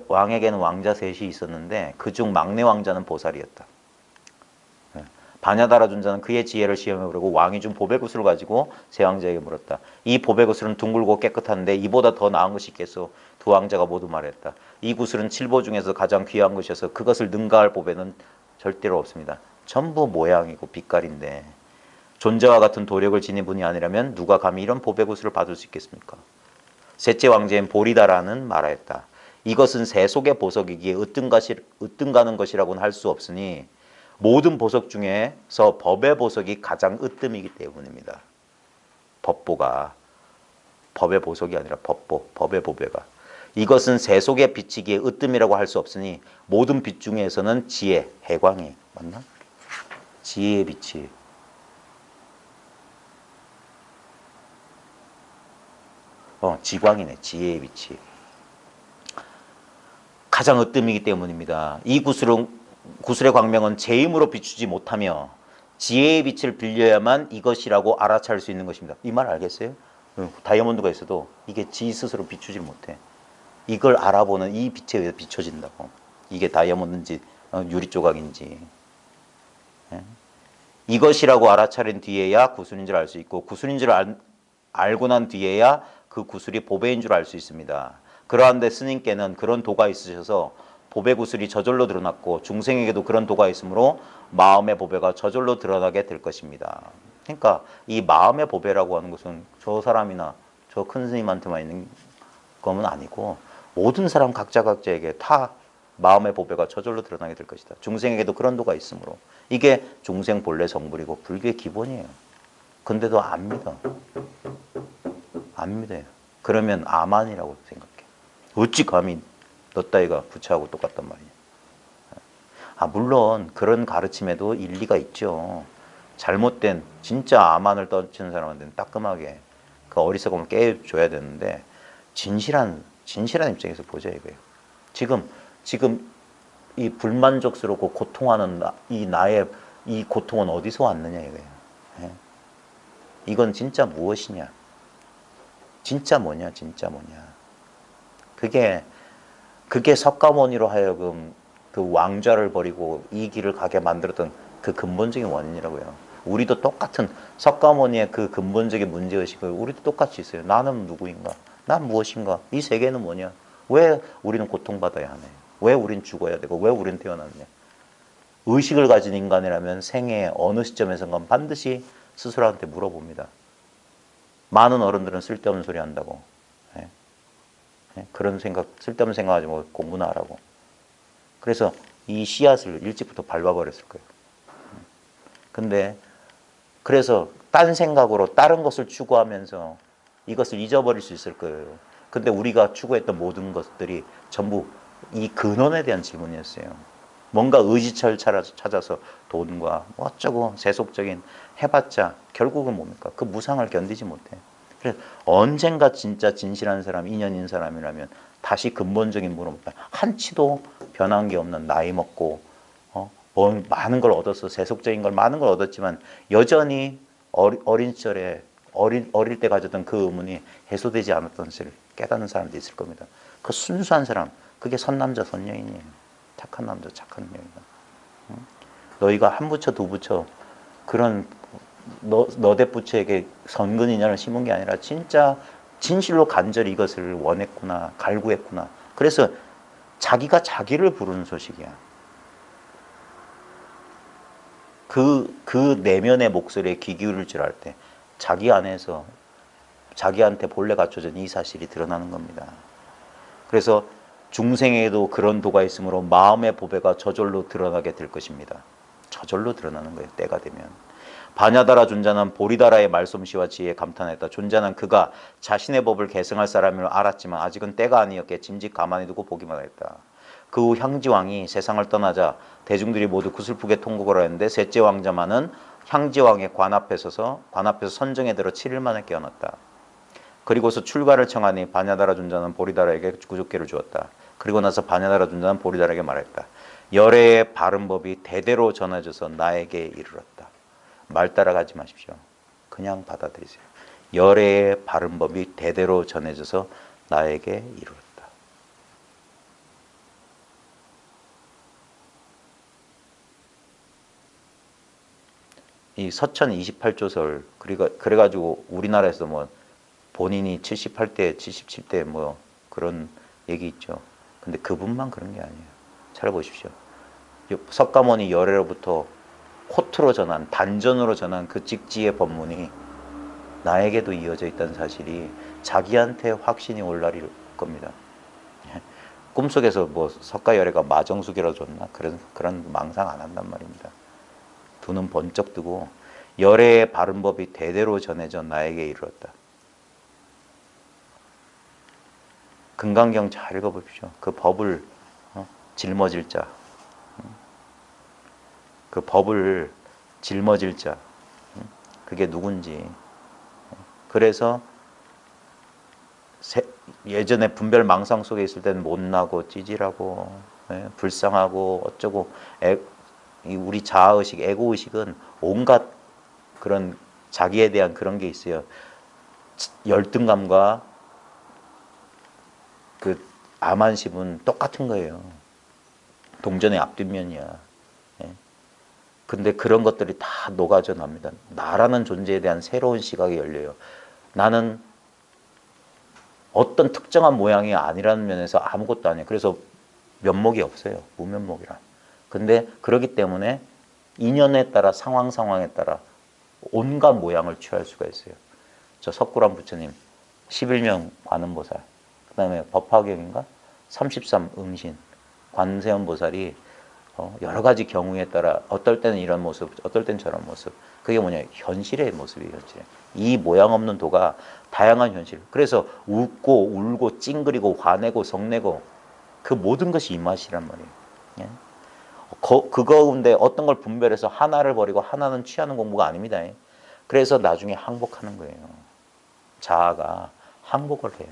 A: 왕에게는 왕자 셋이 있었는데 그중 막내 왕자는 보살이었다. 예. 바냐다라 존자는 그의 지혜를 시험해 보려고 왕이 준 보배구슬을 가지고 세 왕자에게 물었다. 이 보배구슬은 둥글고 깨끗한데 이보다 더 나은 것이 있겠소? 두 왕자가 모두 말했다. 이 구슬은 칠보 중에서 가장 귀한 것이어서 그것을 능가할 보배는 절대로 없습니다. 전부 모양이고 빛깔인데 존재와 같은 도력을 지닌 분이 아니라면 누가 감히 이런 보배구슬을 받을 수 있겠습니까? 셋째 왕자인 보리다라는 말하였다. 이것은 새 속의 보석이기에 으뜸가는 것이라고는 할 수 없으니 모든 보석 중에서 법의 보석이 가장 으뜸이기 때문입니다. 법보가 법의 보석이 아니라 법의 보배가. 이것은 새 속의 빛이기에 으뜸이라고 할 수 없으니 모든 빛 중에서는 지혜, 해광이 맞나? 지혜의 빛이 지광이네. 지혜의 빛이 가장 으뜸이기 때문입니다. 이 구슬의 광명은 제 힘으로 비추지 못하며 지혜의 빛을 빌려야만 이것이라고 알아차릴 수 있는 것입니다. 이 말 알겠어요? 다이아몬드가 있어도 이게 지 스스로 비추질 못해. 이걸 알아보는 이 빛에 의해 비춰진다고. 이게 다이아몬드인지 유리 조각인지. 예? 이것이라고 알아차린 뒤에야 구슬인 줄 알 수 있고 구슬인 줄 알고 난 뒤에야 그 구슬이 보배인 줄 알 수 있습니다. 그러한데 스님께는 그런 도가 있으셔서 보배 구슬이 저절로 드러났고 중생에게도 그런 도가 있으므로 마음의 보배가 저절로 드러나게 될 것입니다. 그러니까 이 마음의 보배라고 하는 것은 저 사람이나 저 큰 스님한테만 있는 것은 아니고 모든 사람 각자에게 다 마음의 보배가 저절로 드러나게 될 것이다. 중생에게도 그런 도가 있으므로. 이게 중생 본래 성불이고 불교의 기본이에요. 근데도 안 믿어. 안 믿어요. 그러면 아만이라고 생각해. 어찌 감히 너 따위가 부처하고 똑같단 말이냐. 물론 그런 가르침에도 일리가 있죠. 잘못된 진짜 아만을 떨치는 사람한테는 따끔하게 그 어리석음을 깨줘야 되는데 진실한 입장에서 보자 이거예요. 지금 이 불만족스럽고 고통하는 나의 이 고통은 어디서 왔느냐 이거예요. 예? 이건 진짜 무엇이냐? 진짜 뭐냐? 그게 석가모니로 하여금 그 왕좌를 버리고 이 길을 가게 만들었던 그 근본적인 원인이라고요. 우리도 똑같은 석가모니의 그 근본적인 문제의식을 우리도 똑같이 있어요. 나는 누구인가? 난 무엇인가? 이 세계는 뭐냐? 왜 우리는 고통받아야 하네? 왜 우린 죽어야 되고 왜 우린 태어났냐? 의식을 가진 인간이라면 생애의 어느 시점에선가 반드시 스스로한테 물어봅니다. 많은 어른들은 쓸데없는 소리 한다고. 그런 쓸데없는 생각하지 말고 공부나 하라고. 그래서 이 씨앗을 일찍부터 밟아버렸을 거예요. 근데 그래서 딴 생각으로 다른 것을 추구하면서 이것을 잊어버릴 수 있을 거예요. 근데 우리가 추구했던 모든 것들이 전부 이 근원에 대한 질문이었어요. 뭔가 의지처를 찾아서 돈과 어쩌고 세속적인 해봤자 결국은 뭡니까? 그 무상을 견디지 못해. 그래서 언젠가 진짜 진실한 사람, 인연인 사람이라면 다시 근본적인 물어봅니다. 한치도 변한 게 없는 나이 먹고 많은 걸 얻었어. 세속적인 걸 많은 걸 얻었지만 여전히 어린 시절에 어릴 때 가졌던 그 의문이 해소되지 않았던 것을 깨닫는 사람도 있을 겁니다. 그 순수한 사람, 그게 선남자, 선여인이에요. 착한 남자, 착한 여인이다. 너희가 한 부처, 두 부처 그런 너댓 부처에게 선근인연을 심은 게 아니라 진짜 진실로 간절히 이것을 원했구나, 갈구했구나. 그래서 자기가 자기를 부르는 소식이야. 그 내면의 목소리에 귀 기울일 줄 알 때 자기 안에서 자기한테 본래 갖춰진 이 사실이 드러나는 겁니다. 그래서 중생에도 그런 도가 있으므로 마음의 보배가 저절로 드러나게 될 것입니다. 저절로 드러나는 거예요. 때가 되면. 바냐다라 존자는 보리다라의 말솜씨와 지혜에 감탄했다. 존자는 그가 자신의 법을 계승할 사람을 알았지만 아직은 때가 아니었기에 짐짓 가만히 두고 보기만 했다. 그 후 향지왕이 세상을 떠나자 대중들이 모두 구슬프게 통곡을 하였는데 셋째 왕자만은 향지왕의 관 앞에 서서 선정에 들어 7일 만에 깨어났다. 그리고서 출가를 청하니 바냐다라 존자는 보리다라에게 구족계를 주었다. 그리고 나서 바냐다라 존자는 보리다라에게 말했다. 열애의 바른 법이 대대로 전해져서 나에게 이르렀다. 말 따라가지 마십시오. 그냥 받아들이세요. 열애의 바른 법이 대대로 전해져서 나에게 이르렀다. 이 서천 28조설 그래가지고 우리나라에서 뭐 본인이 78대 77대 뭐 그런 얘기 있죠. 근데 그분만 그런 게 아니에요. 잘 보십시오. 석가모니 열애로부터 코트로 전한 단전으로 전한 그 직지의 법문이 나에게도 이어져 있다는 사실이 자기한테 확신이 올 날일 겁니다. 꿈속에서 뭐 석가열애가 마정숙이라 줬나 그런 망상 안 한단 말입니다. 두 눈 번쩍 뜨고 열애의 바른 법이 대대로 전해져 나에게 이르렀다. 금강경 잘 읽어보십시오. 그 법을 짊어질 자, 그 법을 짊어질 자, 그게 누군지. 그래서 예전에 분별 망상 속에 있을 때는 못나고 찌질하고 불쌍하고 어쩌고 우리 자아의식, 에고의식은 온갖 그런 자기에 대한 그런 게 있어요. 열등감과 그 암한심은 똑같은 거예요. 동전의 앞뒷면이야. 근데 그런 것들이 다 녹아져 납니다. 나라는 존재에 대한 새로운 시각이 열려요. 나는 어떤 특정한 모양이 아니라는 면에서 아무것도 아니에요. 그래서 면목이 없어요. 무면목이라. 근데 그렇기 때문에 인연에 따라 상황에 따라 온갖 모양을 취할 수가 있어요. 저 석굴암 부처님 11명 관음보살, 그 다음에 법화경인가 33 응신 관세음 보살이 여러 가지 경우에 따라 어떨 때는 이런 모습, 어떨 때는 저런 모습. 그게 뭐냐, 현실의 모습이에요. 현실. 이 모양 없는 도가 다양한 현실. 그래서 웃고 울고 찡그리고 화내고 성내고 그 모든 것이 이 맛이란 말이에요. 예? 그 가운데 어떤 걸 분별해서 하나를 버리고 하나는 취하는 공부가 아닙니다. 그래서 나중에 항복하는 거예요. 자아가 항복을 해요.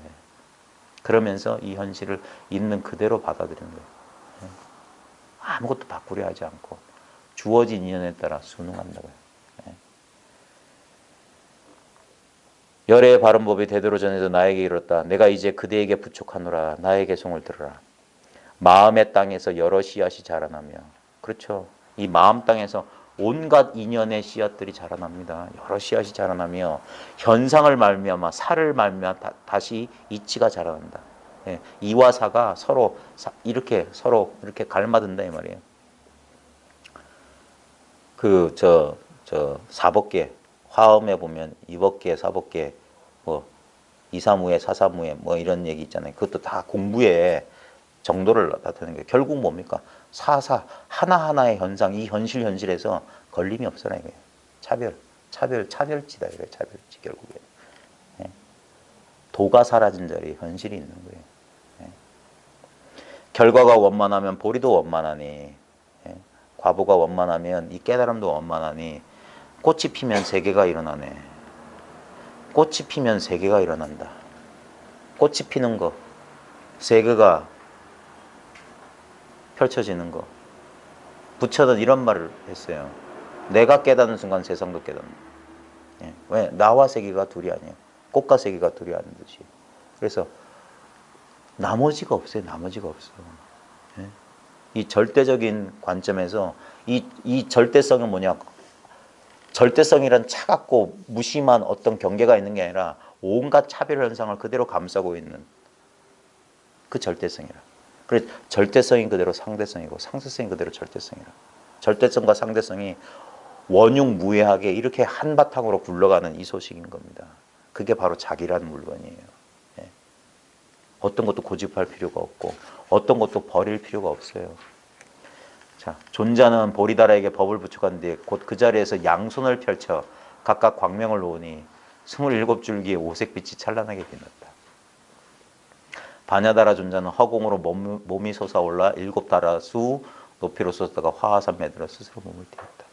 A: 그러면서 이 현실을 있는 그대로 받아들이는 거예요. 아무것도 바꾸려 하지 않고 주어진 인연에 따라 순응한다고요. 열애의 바른 법이 대대로 전해서 나에게 이르렀다. 내가 이제 그대에게 부촉하노라. 나의 개송을 들으라. 마음의 땅에서 여러 씨앗이 자라나며, 그렇죠. 이 마음 땅에서 온갖 인연의 씨앗들이 자라납니다. 여러 씨앗이 자라나며 현상을 말미암아 사를 말미암아 다시 이치가 자라난다. 이와 사가 서로 이렇게 갈마든다 이 말이에요. 저 사법계 화엄에 보면 이법계, 사법계, 뭐 이사무에, 사사무에 뭐 이런 얘기 있잖아요. 그것도 다 공부의 정도를 나타내는 거예요. 결국 뭡니까? 사사 하나하나의 현상, 이 현실에서 걸림이 없어라 이거예요. 차별치다 이거예요. 차별치 결국에. 도가 사라진 자리에 현실이 있는 거예요. 결과가 원만하면 보리도 원만하니, 과보가 원만하면 이 깨달음도 원만하니, 꽃이 피면 세계가 일어나네. 꽃이 피면 세계가 일어난다. 꽃이 피는 거, 세계가 펼쳐지는 거. 부처는 이런 말을 했어요. 내가 깨닫는 순간 세상도 깨닫는다. 왜? 나와 세계가 둘이 아니에요. 꽃과 세계가 둘이 아닌 듯이. 그래서 나머지가 없어요. 나머지가 없어. 이 절대적인 관점에서 이 절대성은 뭐냐? 절대성이란 차갑고 무심한 어떤 경계가 있는 게 아니라 온갖 차별 현상을 그대로 감싸고 있는 그 절대성이라. 그래서 절대성이 그대로 상대성이고 상대성이 그대로 절대성이라. 절대성과 상대성이 원흉무해하게 이렇게 한바탕으로 굴러가는 이 소식인 겁니다. 그게 바로 자기라는 물건이에요. 어떤 것도 고집할 필요가 없고 어떤 것도 버릴 필요가 없어요. 자, 존자는 보리다라에게 법을 부축한 뒤에 곧 그 자리에서 양손을 펼쳐 각각 광명을 놓으니 27줄기의 오색빛이 찬란하게 빛났다. 바냐다라 존자는 허공으로 몸이 솟아올라 7다라수 높이로 솟다가 화화산 매들어 스스로 몸을 띄었다.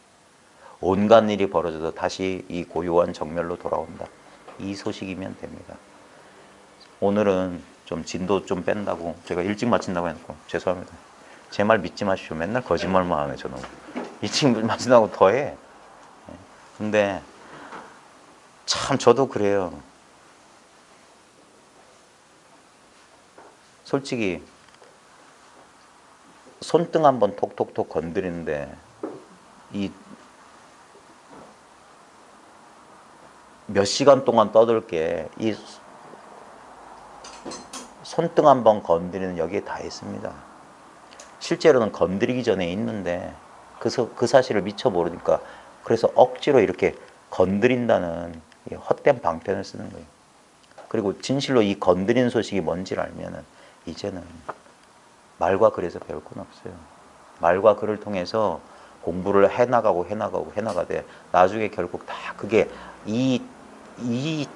A: 온갖 일이 벌어져도 다시 이 고요한 정멸로 돌아온다. 이 소식이면 됩니다. 오늘은 좀 진도 좀 뺀다고 제가 일찍 마친다고 해놓고 죄송합니다. 제 말 믿지 마십시오. 맨날 거짓말만 하네 저는. 일찍 마친다고 더해. 근데 참 저도 그래요. 솔직히 손등 한번 톡톡톡 건드리는데 이 몇 시간 동안 떠들 게 이 손등 한번 건드리는 여기에 다 있습니다. 실제로는 건드리기 전에 있는데 그 사실을 미처 모르니까 그래서 억지로 이렇게 건드린다는 이 헛된 방편을 쓰는 거예요. 그리고 진실로 이 건드리는 소식이 뭔지를 알면은 이제는 말과 글에서 배울 건 없어요. 말과 글을 통해서 공부를 해나가되 나중에 결국 다 그게 이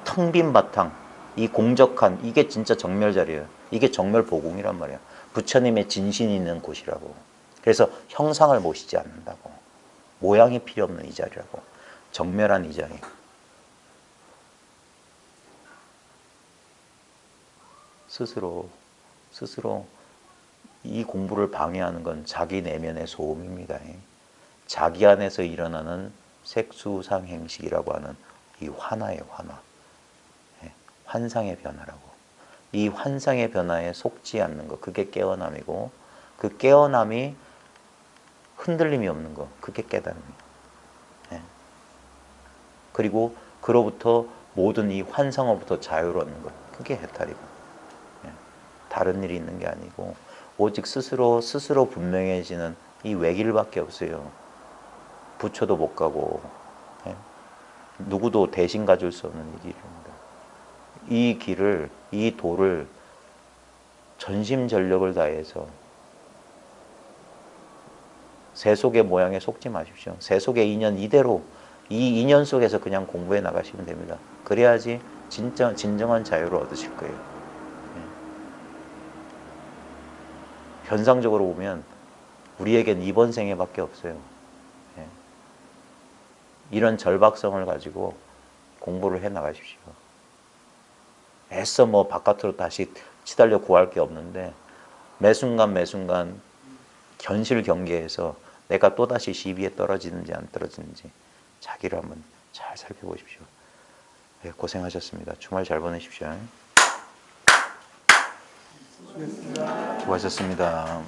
A: 텅 빈 바탕, 이 공적한 이게 진짜 정멸자리예요. 이게 정멸보궁이란 말이에요. 부처님의 진신이 있는 곳이라고. 그래서 형상을 모시지 않는다고. 모양이 필요 없는 이 자리라고. 정멸한 이 자리. 스스로 이 공부를 방해하는 건 자기 내면의 소음입니다. 자기 안에서 일어나는 색수상행식이라고 하는 이 환화예요, 환화. 환상의 변화라고. 이 환상의 변화에 속지 않는 것, 그게 깨어남이고, 그 깨어남이 흔들림이 없는 것, 그게 깨달음이에요. 그리고 그로부터 모든 이 환상으로부터 자유를 얻는 것, 그게 해탈이고. 다른 일이 있는 게 아니고 오직 스스로 분명해지는 이 외길밖에 없어요. 부처도 못 가고 누구도 대신 가줄 수 없는 이 길입니다. 이 길을, 이 도를 전심전력을 다해서 세속의 모양에 속지 마십시오. 세속의 인연 이대로 이 인연 속에서 그냥 공부해 나가시면 됩니다. 그래야지 진정한 자유를 얻으실 거예요. 현상적으로 보면 우리에겐 이번 생애밖에 없어요. 이런 절박성을 가지고 공부를 해 나가십시오. 애써 뭐 바깥으로 다시 치달려 구할 게 없는데 매 순간 현실 경계에서 내가 또다시 시비에 떨어지는지 안 떨어지는지 자기를 한번 잘 살펴보십시오. 고생하셨습니다. 주말 잘 보내십시오. 수고하셨습니다.